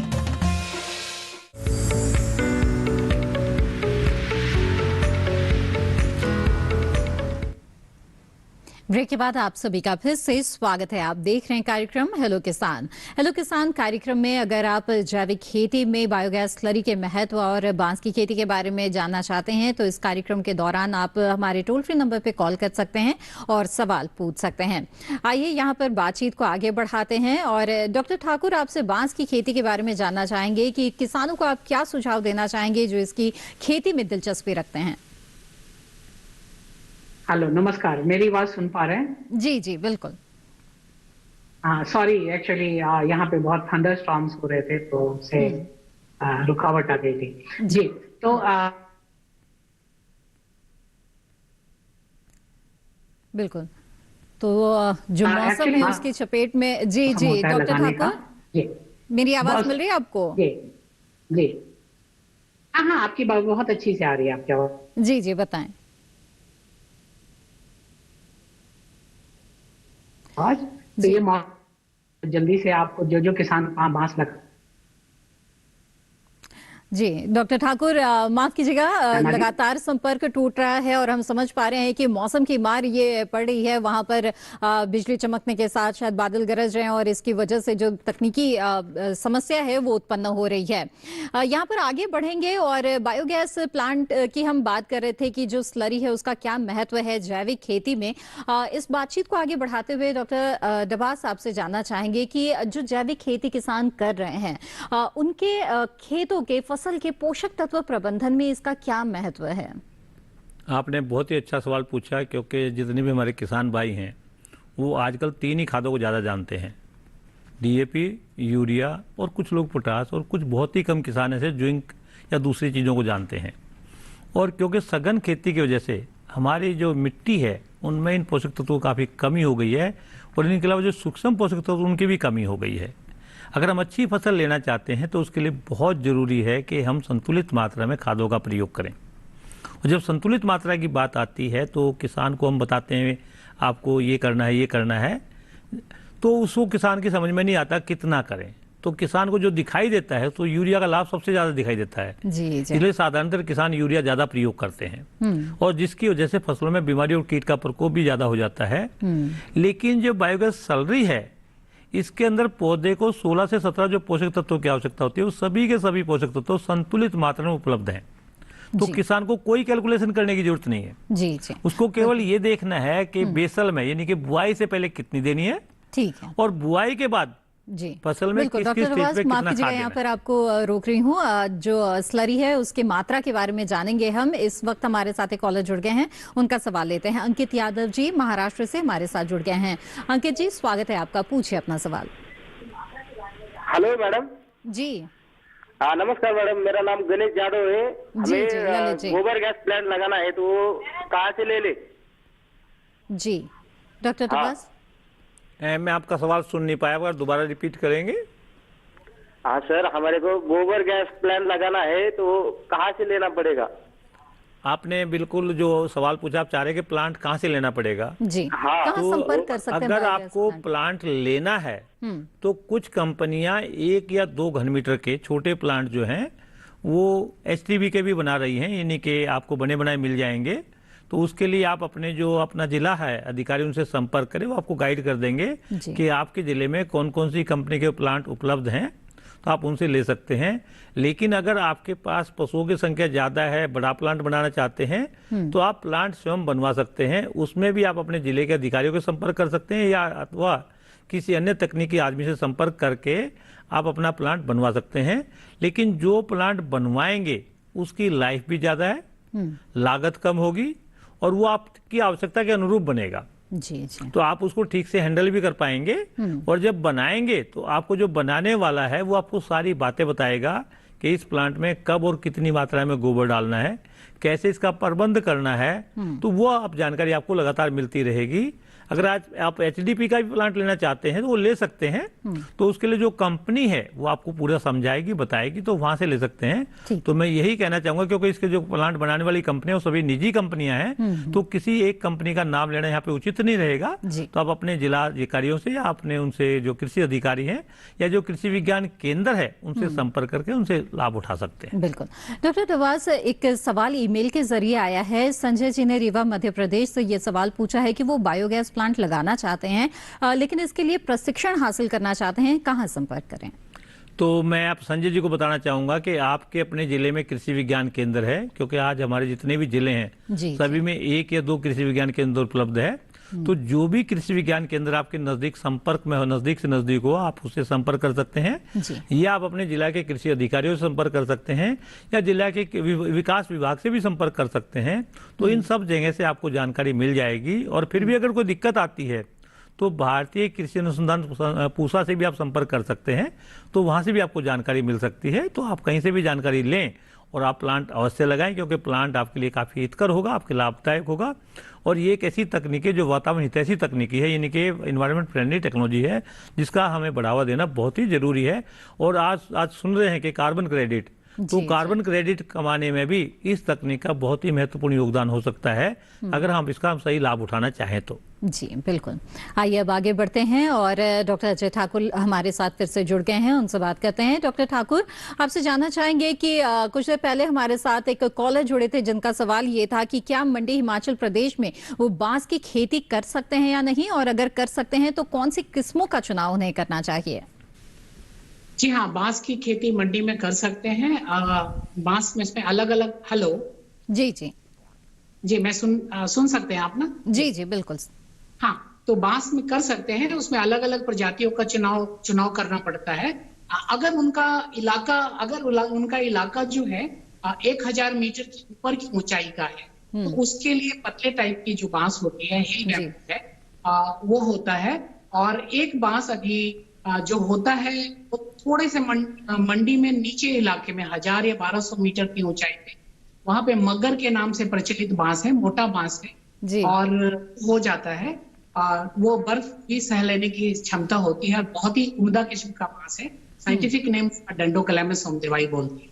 ब्रेक के बाद आप सभी का फिर से स्वागत है। आप देख रहे हैं कार्यक्रम हेलो किसान। हेलो किसान कार्यक्रम में अगर आप जैविक खेती में बायोगैस स्लरी के महत्व और बांस की खेती के बारे में जानना चाहते हैं तो इस कार्यक्रम के दौरान आप हमारे टोल फ्री नंबर पे कॉल कर सकते हैं और सवाल पूछ सकते हैं। आइए यहाँ पर बातचीत को आगे बढ़ाते हैं और डॉक्टर ठाकुर आपसे बांस की खेती के बारे में जानना चाहेंगे कि किसानों को आप क्या सुझाव देना चाहेंगे जो इसकी खेती में दिलचस्पी रखते हैं। हेलो, नमस्कार, मेरी आवाज सुन पा रहे हैं? जी जी बिल्कुल। हाँ, सॉरी, एक्चुअली यहाँ पे बहुत थंडर स्टॉर्म्स हो रहे थे तो से रुकावट आ गई थी। जी, तो बिल्कुल, तो जो मौसम है उसकी चपेट में। जी जी डॉक्टर ठाकुर, मेरी आवाज मिल रही है आपको? जी, हाँ, आपकी बात बहुत अच्छी से आ रही है, आपकी आवाज। जी जी बताएं। आज तो ये जल्दी से आपको जो किसान बांस लगा। जी डॉक्टर ठाकुर, माफ कीजिएगा, लगातार संपर्क टूट रहा है और हम समझ पा रहे हैं कि मौसम की मार ये पड़ रही है। वहां पर बिजली चमकने के साथ शायद बादल गरज रहे हैं और इसकी वजह से जो तकनीकी समस्या है वो उत्पन्न हो रही है। यहाँ पर आगे बढ़ेंगे और बायोगैस प्लांट की हम बात कर रहे थे कि जो स्लरी है उसका क्या महत्व है जैविक खेती में। इस बातचीत को आगे बढ़ाते हुए डॉक्टर डबास आपसे जानना चाहेंगे कि जो जैविक खेती किसान कर रहे हैं उनके खेतों के फसल के पोषक तत्व प्रबंधन में इसका क्या महत्व है? आपने बहुत ही अच्छा सवाल पूछा, क्योंकि जितने भी हमारे किसान भाई हैं वो आजकल 3 ही खादों को ज़्यादा जानते हैं, डीएपी, यूरिया और कुछ लोग पोटास, और कुछ बहुत ही कम किसान ऐसे जिंक या दूसरी चीज़ों को जानते हैं। और क्योंकि सघन खेती की वजह से हमारी जो मिट्टी है उनमें इन पोषक तत्वों की काफ़ी कमी हो गई है और इनके अलावा जो सूक्ष्म पोषक तत्व उनकी भी कमी हो गई है। अगर हम अच्छी फसल लेना चाहते हैं तो उसके लिए बहुत ज़रूरी है कि हम संतुलित मात्रा में खादों का प्रयोग करें। और जब संतुलित मात्रा की बात आती है तो किसान को हम बताते हैं आपको ये करना है, ये करना है, तो उसको किसान की समझ में नहीं आता कितना करें। तो किसान को जो दिखाई देता है तो यूरिया का लाभ सबसे ज़्यादा दिखाई देता है, इसलिए साधारणतः किसान यूरिया ज़्यादा प्रयोग करते हैं और जिसकी वजह से फसलों में बीमारी और कीट का प्रकोप भी ज़्यादा हो जाता है। लेकिन जो बायोगैस स्लरी है इसके अंदर पौधे को 16 से 17 जो पोषक तत्वों की आवश्यकता होती है वो सभी के सभी पोषक तत्व संतुलित मात्रा में उपलब्ध हैं। तो किसान को कोई कैलकुलेशन करने की जरूरत नहीं है। जी। उसको केवल ये देखना है कि बेसल में यानी कि बुआई से पहले कितनी देनी है, ठीक है, और बुआई के बाद जी फसल में किस स्टेज पे कितना माफ कीजिएगा, यहाँ पर आपको रोक रही हूँ। जो स्लरी है उसके मात्रा के बारे में जानेंगे हम। इस वक्त हमारे साथ एक कॉलर जुड़ गए हैं, उनका सवाल लेते हैं। अंकित यादव जी महाराष्ट्र से हमारे साथ जुड़ गए हैं। अंकित जी स्वागत है आपका, पूछिए अपना सवाल। Hello madam. जी नमस्कार मैडम, मेरा नाम गणेश यादव है। हमें गोबर गैस प्लांट लगाना है तो कहाँ से ले ले? जी डॉक्टर टबास, मैं आपका सवाल सुन नहीं पाया, अगर दोबारा रिपीट करेंगे? हाँ सर, हमारे को गोबर गैस प्लांट लगाना है तो कहाँ से लेना पड़ेगा? आपने बिल्कुल जो सवाल पूछा, आप चाह रहे कि प्लांट कहाँ से लेना पड़ेगा? जी हाँ, कहाँ संपर्क कर सकते हैं? अगर आपको प्लांट लेना है तो कुछ कंपनियां 1 या 2 घन मीटर के छोटे प्लांट जो हैं वो एचटीबी के भी बना रही हैं, यानी कि आपको बने बनाए मिल जाएंगे। तो उसके लिए आप अपने जो अपना जिला है अधिकारी उनसे संपर्क करें, वो आपको गाइड कर देंगे कि आपके जिले में कौन कौन सी कंपनी के प्लांट उपलब्ध हैं, तो आप उनसे ले सकते हैं। लेकिन अगर आपके पास पशुओं की संख्या ज़्यादा है, बड़ा प्लांट बनाना चाहते हैं तो आप प्लांट स्वयं बनवा सकते हैं। उसमें भी आप अपने जिले के अधिकारियों के संपर्क कर सकते हैं या अथवा किसी अन्य तकनीकी आदमी से संपर्क करके आप अपना प्लांट बनवा सकते हैं। लेकिन जो प्लांट बनवाएंगे उसकी लाइफ भी ज़्यादा है, लागत कम होगी और वो आपकी आवश्यकता के अनुरूप बनेगा। जी जी। तो आप उसको ठीक से हैंडल भी कर पाएंगे और जब बनाएंगे तो आपको जो बनाने वाला है वो आपको सारी बातें बताएगा कि इस प्लांट में कब और कितनी मात्रा में गोबर डालना है, कैसे इसका प्रबंध करना है, तो वो आप जानकारी आपको लगातार मिलती रहेगी। अगर आज आप एचडीपी का भी प्लांट लेना चाहते हैं तो वो ले सकते हैं, तो उसके लिए जो कंपनी है वो आपको पूरा समझाएगी, बताएगी, तो वहां से ले सकते हैं। तो मैं यही कहना चाहूंगा क्योंकि इसके जो प्लांट बनाने वाली कंपनियां वो सभी निजी कंपनियां हैं, तो किसी एक कंपनी का नाम लेना यहाँ पे उचित नहीं रहेगा। तो आप अपने जिला अधिकारियों से या अपने उनसे जो कृषि अधिकारी हैं या जो कृषि विज्ञान केंद्र है उनसे संपर्क करके उनसे लाभ उठा सकते हैं। बिल्कुल। डॉक्टर नवाज, एक सवाल ईमेल के जरिए आया है। संजय जी ने रीवा मध्य प्रदेश से ये सवाल पूछा है कि वो बायोगैस प्लांट लगाना चाहते हैं, लेकिन इसके लिए प्रशिक्षण हासिल करना चाहते हैं, कहां संपर्क करें? तो मैं आप संजय जी को बताना चाहूंगा कि आपके अपने जिले में कृषि विज्ञान केंद्र है, क्योंकि आज हमारे जितने भी जिले हैं सभी में 1 या 2 कृषि विज्ञान केंद्र उपलब्ध है। तो जो भी कृषि विज्ञान केंद्र आपके नजदीक संपर्क में हो, नजदीक से नजदीक हो, आप उससे संपर्क कर सकते हैं या आप अपने जिला के कृषि अधिकारियों से संपर्क कर सकते हैं या जिला के विकास विभाग से भी संपर्क कर सकते हैं। तो इन सब जगह से आपको जानकारी मिल जाएगी। और फिर भी अगर कोई दिक्कत आती है तो भारतीय कृषि अनुसंधान पूसा से भी आप संपर्क कर सकते हैं, तो वहां से भी आपको जानकारी मिल सकती है। तो आप कहीं से भी जानकारी लें और आप प्लांट अवश्य लगाएं, क्योंकि प्लांट आपके लिए काफी हितकर होगा, आपके लाभदायक होगा। और ये एक ऐसी तकनीक है जो वातावरण हितैषी तकनीकी है, यानी कि एनवायरनमेंट फ्रेंडली टेक्नोलॉजी है, जिसका हमें बढ़ावा देना बहुत ही जरूरी है। और आज सुन रहे हैं कि कार्बन क्रेडिट, तो कार्बन क्रेडिट कमाने में भी इस तकनीक का बहुत ही महत्वपूर्ण योगदान हो सकता है अगर हम इसका सही लाभ उठाना चाहें तो। जी बिल्कुल। आइए अब आगे बढ़ते हैं और डॉक्टर अजय ठाकुर हमारे साथ फिर से जुड़ गए हैं, उनसे बात करते हैं। डॉक्टर ठाकुर, आपसे जानना चाहेंगे कि कुछ देर पहले हमारे साथ एक कॉलर जुड़े थे जिनका सवाल ये था कि क्या मंडी हिमाचल प्रदेश में वो बांस की खेती कर सकते हैं या नहीं, और अगर कर सकते हैं तो कौन सी किस्मों का चुनाव उन्हें करना चाहिए? जी हाँ, बांस की खेती मंडी में कर सकते हैं। बांस में इसमें अलग अलग, हेलो जी जी जी, मैं सुन सकते हैं आप ना? जी जी बिल्कुल। हाँ, तो बांस में कर सकते हैं, उसमें अलग अलग प्रजातियों का चुनाव करना पड़ता है। अगर उनका इलाका जो है 1000 मीटर की ऊपर की ऊंचाई का है, तो उसके लिए पतले टाइप की जो बांस होती है, हिल बैम्बू है, वो होता है। और एक बांस अभी जो होता है वो थोड़े से मंडी में नीचे इलाके में 1000 या 1200 मीटर की ऊंचाई पे, वहां पे मगर के नाम से प्रचलित बांस है, मोटा बांस है और हो जाता है। वो बर्फ भी सह लेने की क्षमता होती है, बहुत ही उम्दा किस्म का बांस है। साइंटिफिक नेम डेंडोकैलामस सोमदेवाई बोलते हैं।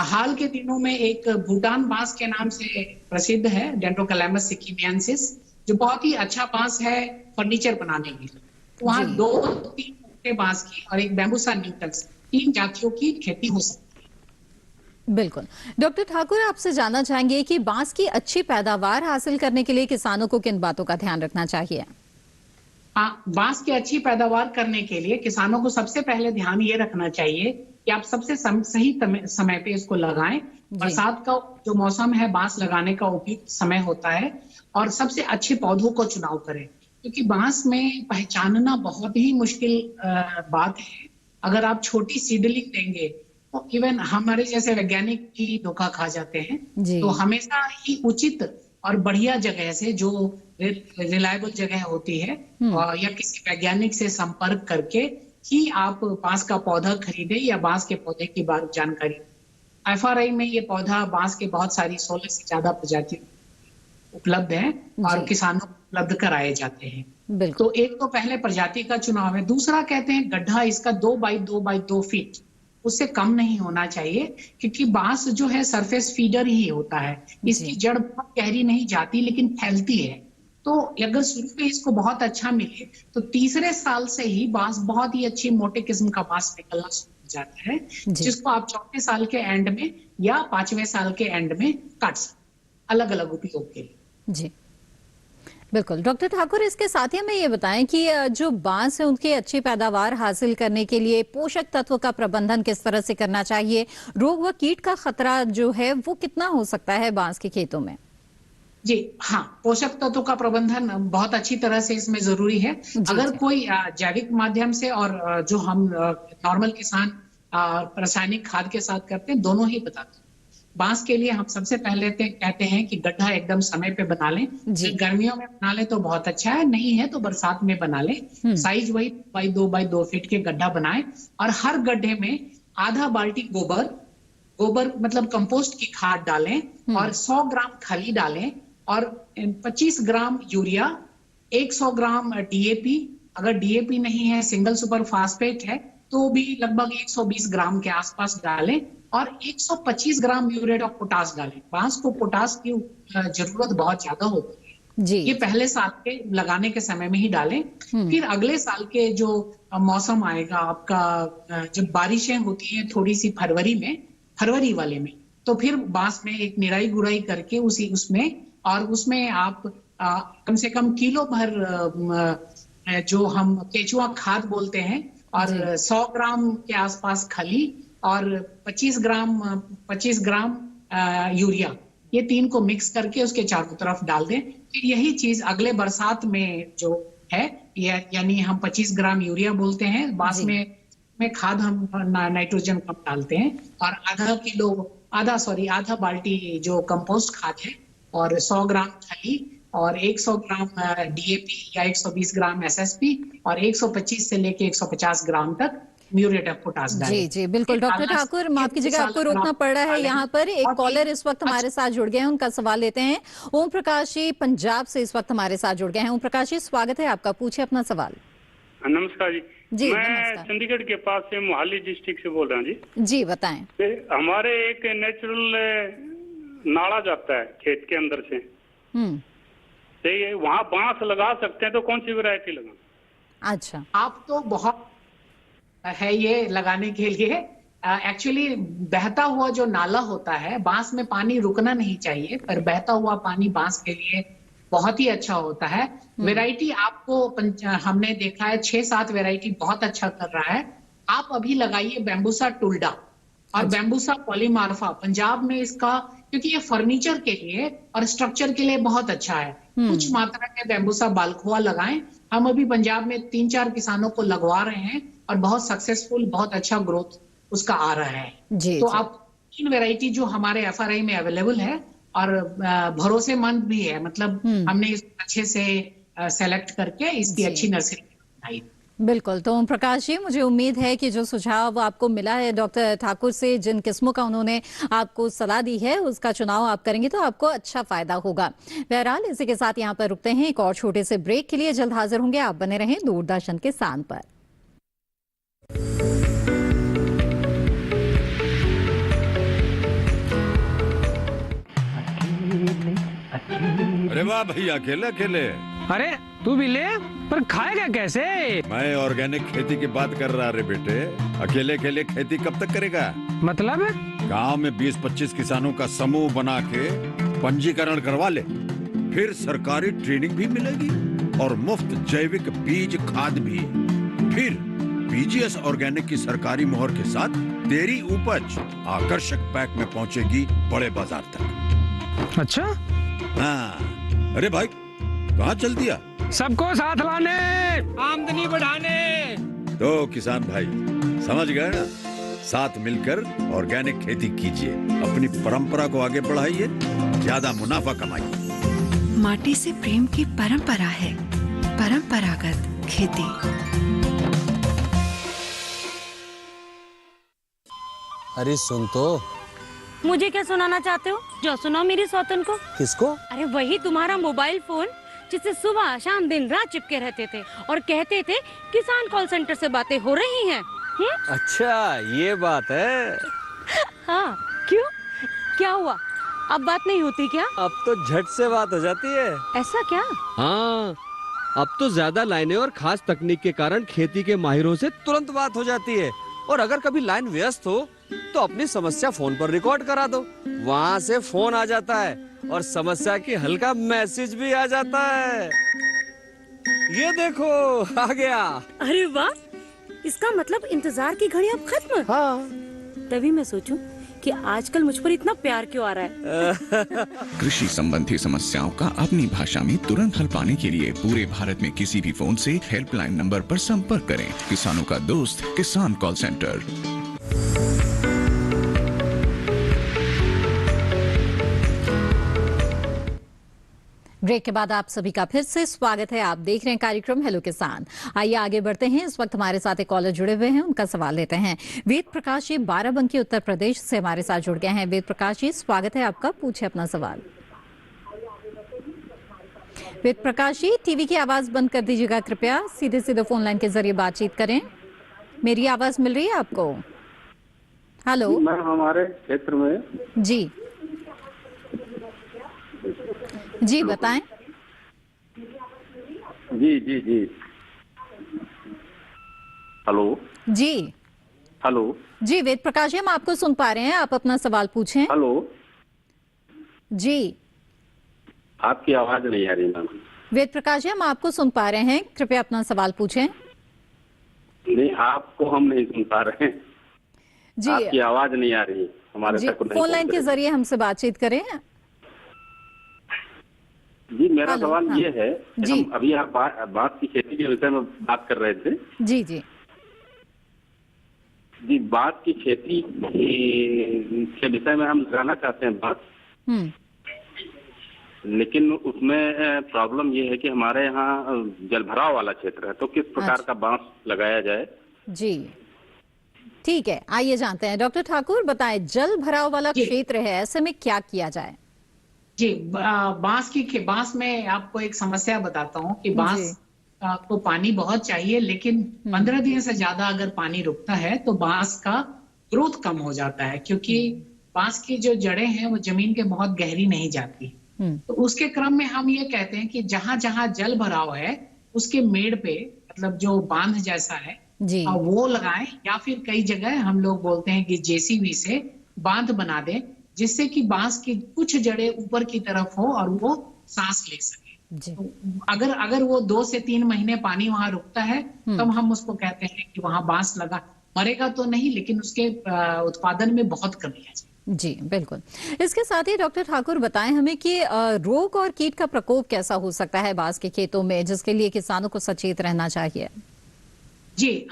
हाल के दिनों में एक भूटान बांस के नाम से प्रसिद्ध है, डेंडोकैलामस सिकिमियंसिस, जो बहुत ही अच्छा बांस है फर्नीचर बनाने के लिए। वहाँ 2-3 बांस की और एक बैम्बूसा न्यूटन्स, 3 जातियों की खेती हो सकती है। बिल्कुल। डॉक्टर ठाकुर, आपसे जानना चाहेंगे कि बांस की अच्छी पैदावार हासिल करने के लिए किसानों को किन बातों का ध्यान रखना चाहिए? बांस की अच्छी पैदावार करने के लिए किसानों को सबसे पहले ध्यान ये रखना चाहिए कि आप सबसे सही समय पे इसको लगाएं। बरसात का जो मौसम है बांस लगाने का उपयुक्त समय होता है, और सबसे अच्छे पौधों को चुनाव करें, क्योंकि बांस में पहचानना बहुत ही मुश्किल बात है। अगर आप छोटी सीडलिंग देंगे तो इवन हमारे जैसे वैज्ञानिक भी धोखा खा जाते हैं। तो हमेशा ही उचित और बढ़िया जगह से, जो रिलायबल जगह होती है, या किसी वैज्ञानिक से संपर्क करके ही आप बांस का पौधा खरीदे या बांस के पौधे की जानकारी। FRI में ये पौधा बांस के बहुत सारी 16 से ज्यादा प्रजाति उपलब्ध है और किसानों को उपलब्ध कराए जाते हैं। तो एक तो पहले प्रजाति का चुनाव है। दूसरा कहते हैं गड्ढा इसका 2 बाई 2 बाई 2 फीट, उससे कम नहीं होना चाहिए, क्योंकि बांस जो है सरफेस फीडर ही होता है। इसकी जड़ बहुत गहरी नहीं जाती लेकिन फैलती है। तो अगर शुरू में इसको बहुत अच्छा मिले तो तीसरे साल से ही बांस बहुत ही अच्छी मोटे किस्म का बांस निकलना शुरू हो जाता है, जिसको आप 4वें साल के एंड में या 5वें साल के एंड में काट सकते, अलग अलग उपयोग के लिए। जी बिल्कुल। डॉक्टर ठाकुर, इसके साथ ही हमें ये बताएं कि जो बांस है उनकी अच्छी पैदावार हासिल करने के लिए पोषक तत्व का प्रबंधन किस तरह से करना चाहिए? रोग व कीट का खतरा जो है वो कितना हो सकता है बांस के खेतों में? जी हाँ, पोषक तत्वों का प्रबंधन बहुत अच्छी तरह से इसमें जरूरी है। अगर कोई जैविक माध्यम से और जो हम नॉर्मल किसान रासायनिक खाद के साथ करते हैं, दोनों ही बताते हैं। बांस के लिए हम सबसे पहले कहते हैं कि गड्ढा एकदम समय पे बना लें। गर्मियों में बना लें तो बहुत अच्छा है, नहीं है तो बरसात में बना लें। साइज वही 2 बाई 2 फीट के गड्ढा बनाएं और हर गड्ढे में आधा बाल्टी गोबर मतलब कंपोस्ट की खाद डालें और 100 ग्राम खली डालें और 25 ग्राम यूरिया, 100 ग्राम डीएपी, अगर डीएपी नहीं है सिंगल सुपर फास्फेट है तो भी लगभग 120 ग्राम के आसपास डालें और 125 ग्राम म्यूरेट ऑफ पोटाश डालें। बांस को पोटाश की जरूरत बहुत ज्यादा होती है जी। ये पहले साल के लगाने के समय में ही डालें। फिर अगले साल के जो मौसम आएगा आपका, जब बारिशें होती हैं थोड़ी सी फरवरी वाले में, तो फिर बांस में एक निराई गुड़ाई करके उसमें आप कम से कम किलो भर जो हम केचुआ खाद बोलते हैं और 100 ग्राम के आसपास खली और 25 ग्राम यूरिया, ये 3 को मिक्स करके उसके चारों तरफ डाल दें। फिर यही चीज अगले बरसात में जो है, यानी हम 25 ग्राम यूरिया बोलते हैं, बांस में खाद हम नाइट्रोजन कम डालते हैं और आधा बाल्टी जो कंपोस्ट खाद है और 100 ग्राम खली और 100 ग्राम डीएपी या 120 ग्राम एसएसपी और 125 से लेके 150 ग्राम तक म्यूरेट ऑफ पोटाश डालें। जी जी बिल्कुल। डॉक्टर ठाकुर, माफ कीजिएगा आपको रोकना पड़ रहा है यहाँ पर। एक कॉलर इस वक्त हमारे साथ जुड़ गए हैं, उनका सवाल लेते हैं। ओम प्रकाश जी पंजाब से इस वक्त हमारे साथ जुड़ गए हैं। ओम प्रकाश जी स्वागत है आपका, पूछिए अपना सवाल। नमस्कार जी, मैं चंडीगढ़ के पास से मोहाली डिस्ट्रिक्ट से बोल रहा हूँ जी। जी बताएं। हमारे एक नेचुरल नाला जाता है खेत के अंदर से, वहाँ बांस लगा सकते हैं, तो कौन सी वैरायटी लगाएं? अच्छा, आप तो बहुत है ये लगाने के लिए। एक्चुअली बहता हुआ जो नाला होता है, बांस में पानी रुकना नहीं चाहिए, पर बहता हुआ पानी बांस के लिए बहुत ही अच्छा होता है। वैरायटी आपको हमने देखा है 6-7 वैरायटी बहुत अच्छा कर रहा है। आप अभी लगाइए बैम्बूसा टुल्डा और बैम्बूसा पॉलीमार्फा। पंजाब में इसका, क्योंकि ये फर्नीचर के लिए और स्ट्रक्चर के लिए बहुत अच्छा है। कुछ मात्रा में बैम्बूसा बालखुआ लगाएं। हम अभी पंजाब में 3-4 किसानों को लगवा रहे हैं और बहुत सक्सेसफुल, बहुत अच्छा ग्रोथ उसका आ रहा है जी, तो आप 3 वैरायटी जो हमारे एफआरआई में अवेलेबल है और भरोसेमंद भी है, मतलब हमने इसको अच्छे से सेलेक्ट करके इसकी अच्छी नर्सरी बनाई। बिल्कुल। तो ओम प्रकाश जी, मुझे उम्मीद है कि जो सुझाव आपको मिला है डॉक्टर ठाकुर से, जिन किस्मों का उन्होंने आपको सलाह दी है, उसका चुनाव आप करेंगे तो आपको अच्छा फायदा होगा। बहरहाल इसी के साथ यहाँ पर रुकते हैं एक और छोटे से ब्रेक के लिए। जल्द हाजिर होंगे, आप बने रहें दूरदर्शन के स्थान पर। अरे वाह भैया, अकेले अकेले। अरे तू भी ले, पर खाएगा कैसे? मैं ऑर्गेनिक खेती की बात कर रहा रे बेटे। अकेले अकेले खेती कब तक करेगा? मतलब गांव में 20-25 किसानों का समूह बना के पंजीकरण करवा ले, फिर सरकारी ट्रेनिंग भी मिलेगी और मुफ्त जैविक बीज खाद भी। फिर पीजीएस ऑर्गेनिक की सरकारी मोहर के साथ तेरी उपज आकर्षक पैक में पहुंचेगी बड़े बाजार तक। अच्छा हाँ। अरे भाई कहाँ चल दिया? सबको साथ लाने, आमदनी बढ़ाने। तो किसान भाई समझ गए ना? साथ मिलकर ऑर्गेनिक खेती कीजिए, अपनी परंपरा को आगे बढ़ाइए, ज्यादा मुनाफा कमाइए। माटी से प्रेम की परंपरा है परंपरागत खेती। अरे सुन तो। मुझे क्या सुनाना चाहते हो? जो सुनाओ मेरी सौतन को। किसको? अरे वही तुम्हारा मोबाइल फोन, जिससे सुबह शाम दिन रात चिपके रहते थे और कहते थे किसान कॉल सेंटर से बातें हो रही हैं। अच्छा ये बात है। हाँ क्यों, क्या हुआ? अब बात नहीं होती क्या? अब तो झट से बात हो जाती है। ऐसा क्या? हाँ, अब तो ज्यादा लाइनें और खास तकनीक के कारण खेती के माहिरों से तुरंत बात हो जाती है। और अगर कभी लाइन व्यस्त हो तो अपनी समस्या फोन पर रिकॉर्ड करा दो, वहाँ से फोन आ जाता है और समस्या की हल का मैसेज भी आ जाता है। ये देखो आ गया। अरे वाह, इसका मतलब इंतजार की घड़ी अब खत्म। हाँ। तभी मैं सोचूं कि आजकल मुझ पर इतना प्यार क्यों आ रहा है। कृषि संबंधी समस्याओं का अपनी भाषा में तुरंत हल पाने के लिए पूरे भारत में किसी भी फोन से हेल्पलाइन नंबर पर संपर्क करें। किसानों का दोस्त किसान कॉल सेंटर। ब्रेक के बाद आप सभी का फिर से स्वागत है। आप देख रहे हैं कार्यक्रम हेलो किसान। आइए आगे बढ़ते हैं। इस वक्त हमारे साथ एक कॉलर जुड़े हुए हैं, उनका सवाल लेते हैं। वेद प्रकाश जी बाराबंकी उत्तर प्रदेश से हमारे साथ जुड़ गए हैं। वेद प्रकाश जी स्वागत है आपका, पूछे अपना सवाल। वेद प्रकाश जी टीवी की आवाज बंद कर दीजिएगा कृपया, सीधे सीधे फोन लाइन के जरिए बातचीत करें। मेरी आवाज मिल रही है आपको? हेलो मैं हमारे क्षेत्र में जी जी बताएं। जी जी जी हेलो जी हेलो जी वेद प्रकाश जी हम आपको सुन पा रहे हैं, आप अपना सवाल पूछें। हेलो जी आपकी आवाज नहीं आ रही मैम। वेद प्रकाश जी हम आपको सुन पा रहे हैं, कृपया अपना सवाल पूछें। नहीं आपको हम नहीं सुन पा रहे हैं जी, आपकी आवाज नहीं आ रही हमारे तक। फोन लाइन के जरिए हमसे बातचीत करें। जी मेरा सवाल ये है कि हम अभी आप बांस की खेती के विषय में बात कर रहे थे। जी जी जी बांस की खेती के विषय में हम लगाना चाहते हैं बांस, लेकिन उसमें प्रॉब्लम ये है कि हमारे यहाँ जलभराव वाला क्षेत्र है, तो किस प्रकार का बांस लगाया जाए? जी ठीक है, आइए जानते हैं। डॉक्टर ठाकुर बताएं, जल भराव वाला क्षेत्र है, ऐसे में क्या किया जाए? जी बांस में आपको एक समस्या बताता हूँ कि बांस को पानी बहुत चाहिए, लेकिन 15 दिन से ज्यादा अगर पानी रुकता है तो बांस का ग्रोथ कम हो जाता है, क्योंकि बांस की जो जड़ें हैं वो जमीन के बहुत गहरी नहीं जाती। तो उसके क्रम में हम ये कहते हैं कि जहां जहां जल भराव है उसके मेड़ पे, मतलब जो बांध जैसा है वो लगाएं, या फिर कई जगह हम लोग बोलते हैं कि जेसीबी से बांध बना दें, जिससे कि बांस की कुछ जड़ें ऊपर की तरफ हो और वो सांस ले सके। तो अगर वो 2 से 3 महीने पानी वहां रुकता है तब हम उसको कहते हैं कि वहां बांस लगा। मरेगा तो नहीं, लेकिन उसके उत्पादन में बहुत कमी है। जी बिल्कुल। इसके साथ ही डॉक्टर ठाकुर बताएं हमें कि रोग और कीट का प्रकोप कैसा हो सकता है बांस के खेतों में, जिसके लिए किसानों को सचेत रहना चाहिए। जी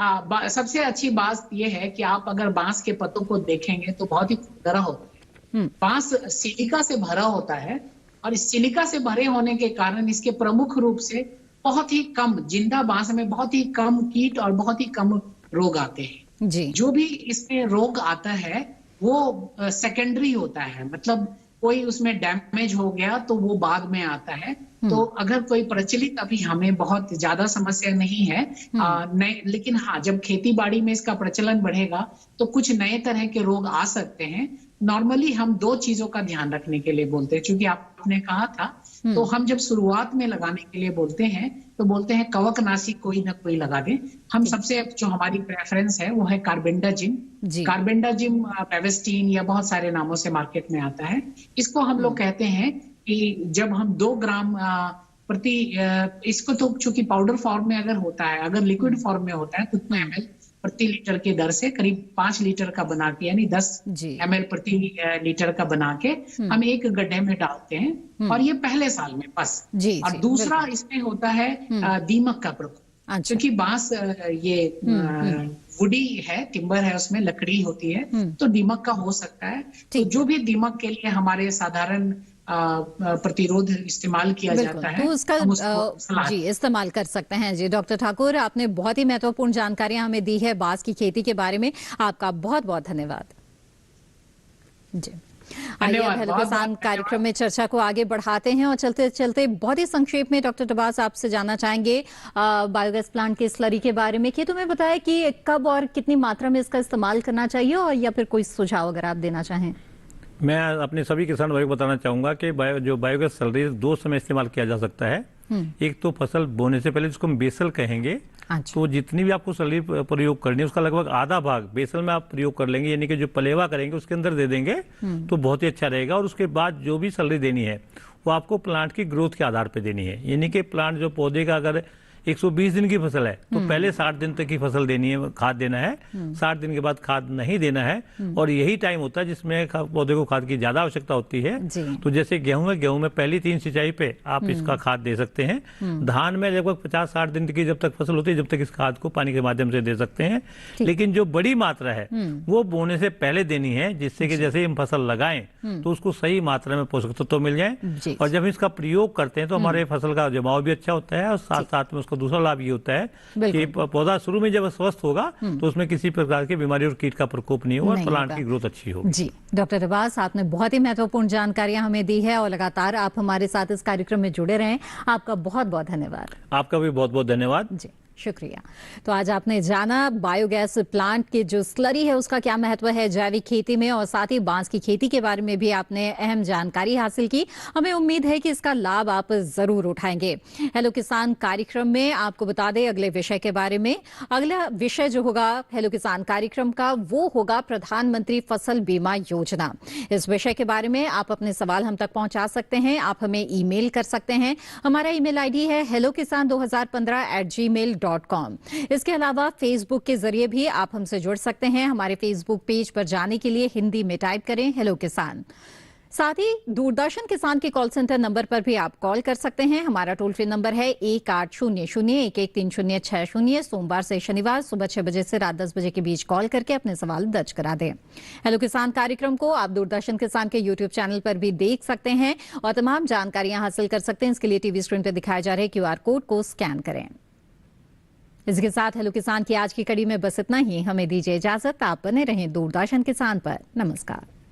सबसे अच्छी बात यह है कि आप अगर बांस के पत्तों को देखेंगे तो बहुत ही खुरदरा होता है। बांस सिलिका से भरा होता है, और इस सिलिका से भरे होने के कारण इसके प्रमुख रूप से बहुत ही कम जिंदा बांस में बहुत ही कम कीट और बहुत ही कम रोग आते हैं। जी जो भी इसमें रोग आता है वो सेकेंडरी होता है, मतलब कोई उसमें डैमेज हो गया तो वो बाद में आता है। तो अगर कोई प्रचलित अभी हमें बहुत ज्यादा समस्या नहीं है, लेकिन हाँ जब खेती बाड़ी में इसका प्रचलन बढ़ेगा तो कुछ नए तरह के रोग आ सकते हैं। नॉर्मली हम 2 चीजों का ध्यान रखने के लिए बोलते हैं, क्योंकि आपने कहा था, तो हम जब शुरुआत में लगाने के लिए बोलते हैं तो बोलते हैं कवकनाशी कोई ना कोई लगा दें। हम सबसे जो हमारी प्रेफरेंस है वो है कार्बेंडाजिम। कार्बेंडाजिम पेवेस्टीन या बहुत सारे नामों से मार्केट में आता है। इसको हम लोग कहते हैं कि जब हम 2 ग्राम प्रति, इसको तो चूंकि पाउडर फॉर्म में अगर होता है, अगर लिक्विड फॉर्म में होता है तो 2 ml प्रति लीटर के दर से करीब 5 लीटर का बना के, यानी 10 ml प्रति लीटर का बना के हम एक गड्ढे में डालते हैं, और ये पहले साल में बस। और दूसरा इसमें होता है दीमक का प्रकोप, क्योंकि बांस ये वुडी है, टिम्बर है, उसमें लकड़ी होती है, तो दीमक का हो सकता है। तो जो भी दीमक के लिए हमारे साधारण प्रतिरोध इस्तेमाल किया जाता है, तो उसका जी इस्तेमाल कर सकते हैं। जी डॉक्टर ठाकुर, आपने बहुत ही महत्वपूर्ण जानकारियां हमें दी है बांस की खेती के बारे में, आपका बहुत बहुत धन्यवाद। जी आइए हेलो किसान कार्यक्रम में चर्चा को आगे बढ़ाते हैं, और चलते चलते बहुत ही संक्षेप में डॉक्टर टबास आपसे जानना चाहेंगे बायोगैस प्लांट की स्लरी के बारे में, कि तुम्हें बताया कि कब और कितनी मात्रा में इसका इस्तेमाल करना चाहिए, और या फिर कोई सुझाव अगर आप देना चाहें। मैं अपने सभी किसान भाइयों को बताना चाहूंगा कि जो बायोगैस स्लरी 2 समय इस्तेमाल किया जा सकता है। एक तो फसल बोने से पहले, जिसको हम बेसल कहेंगे, तो जितनी भी आपको स्लरी प्रयोग करनी है उसका लगभग आधा भाग बेसल में आप प्रयोग कर लेंगे, यानी कि जो पलेवा करेंगे उसके अंदर दे देंगे तो बहुत ही अच्छा रहेगा। और उसके बाद जो भी स्लरी देनी है वो आपको प्लांट की ग्रोथ के आधार पर देनी है, यानी कि प्लांट जो पौधे का अगर 120 दिन की फसल है तो पहले 60 दिन तक की फसल देनी है, खाद देना है, 60 दिन के बाद खाद नहीं देना है। और यही टाइम होता है जिसमें पौधे को खाद की ज्यादा आवश्यकता होती है। तो जैसे गेहूं में पहली 3 सिंचाई पे आप इसका खाद दे सकते हैं। धान में लगभग 50-60 दिन की जब तक फसल होती है जब तक इस खाद को पानी के माध्यम से दे सकते हैं। लेकिन जो बड़ी मात्रा है वो बोने से पहले देनी है, जिससे कि जैसे हम फसल लगाएं तो उसको सही मात्रा में पोषक तत्व मिल जाए। और जब इसका प्रयोग करते हैं तो हमारे फसल का जमाव भी अच्छा होता है और साथ साथ में उसका दूसरा लाभ ये होता है कि पौधा शुरू में जब स्वस्थ होगा तो उसमें किसी प्रकार की बीमारी और कीट का प्रकोप नहीं होगा और प्लांट की ग्रोथ अच्छी होगी। जी डॉक्टर अब्बास, आपने बहुत ही महत्वपूर्ण जानकारियां हमें दी है और लगातार आप हमारे साथ इस कार्यक्रम में जुड़े रहें। आपका बहुत बहुत धन्यवाद। आपका भी बहुत बहुत धन्यवाद। जी शुक्रिया। तो आज आपने जाना बायोगैस प्लांट के जो स्लरी है उसका क्या महत्व है जैविक खेती में, और साथ ही बांस की खेती के बारे में भी आपने अहम जानकारी हासिल की। हमें उम्मीद है कि इसका लाभ आप जरूर उठाएंगे। हेलो किसान कार्यक्रम में आपको बता दें अगले विषय के बारे में। अगला विषय जो होगा हेलो किसान कार्यक्रम का वो होगा प्रधानमंत्री फसल बीमा योजना। इस विषय के बारे में आप अपने सवाल हम तक पहुंचा सकते हैं। आप हमें ईमेल कर सकते हैं। हमारा ईमेल आईडी है hellokisan2015@gmail.com। इसके अलावा फेसबुक के जरिए भी आप हमसे जुड़ सकते हैं। हमारे फेसबुक पेज पर जाने के लिए हिंदी में टाइप करें हेलो किसान। साथ ही दूरदर्शन किसान के कॉल सेंटर नंबर पर भी आप कॉल कर सकते हैं। हमारा टोल फ्री नंबर है 1800-113060। सोमवार से शनिवार सुबह 6 बजे से रात 10 बजे के बीच कॉल करके अपने सवाल दर्ज करा दें। हेलो किसान कार्यक्रम को आप दूरदर्शन किसान के यूट्यूब चैनल पर भी देख सकते हैं और तमाम जानकारियां हासिल कर सकते हैं। इसके लिए टीवी स्क्रीन पर दिखाए जा रहे QR कोड को स्कैन करें। इसके साथ हेलो किसान की आज की कड़ी में बस इतना ही। हमें दीजिए इजाजत। आप बने रहें दूरदर्शन किसान पर। नमस्कार।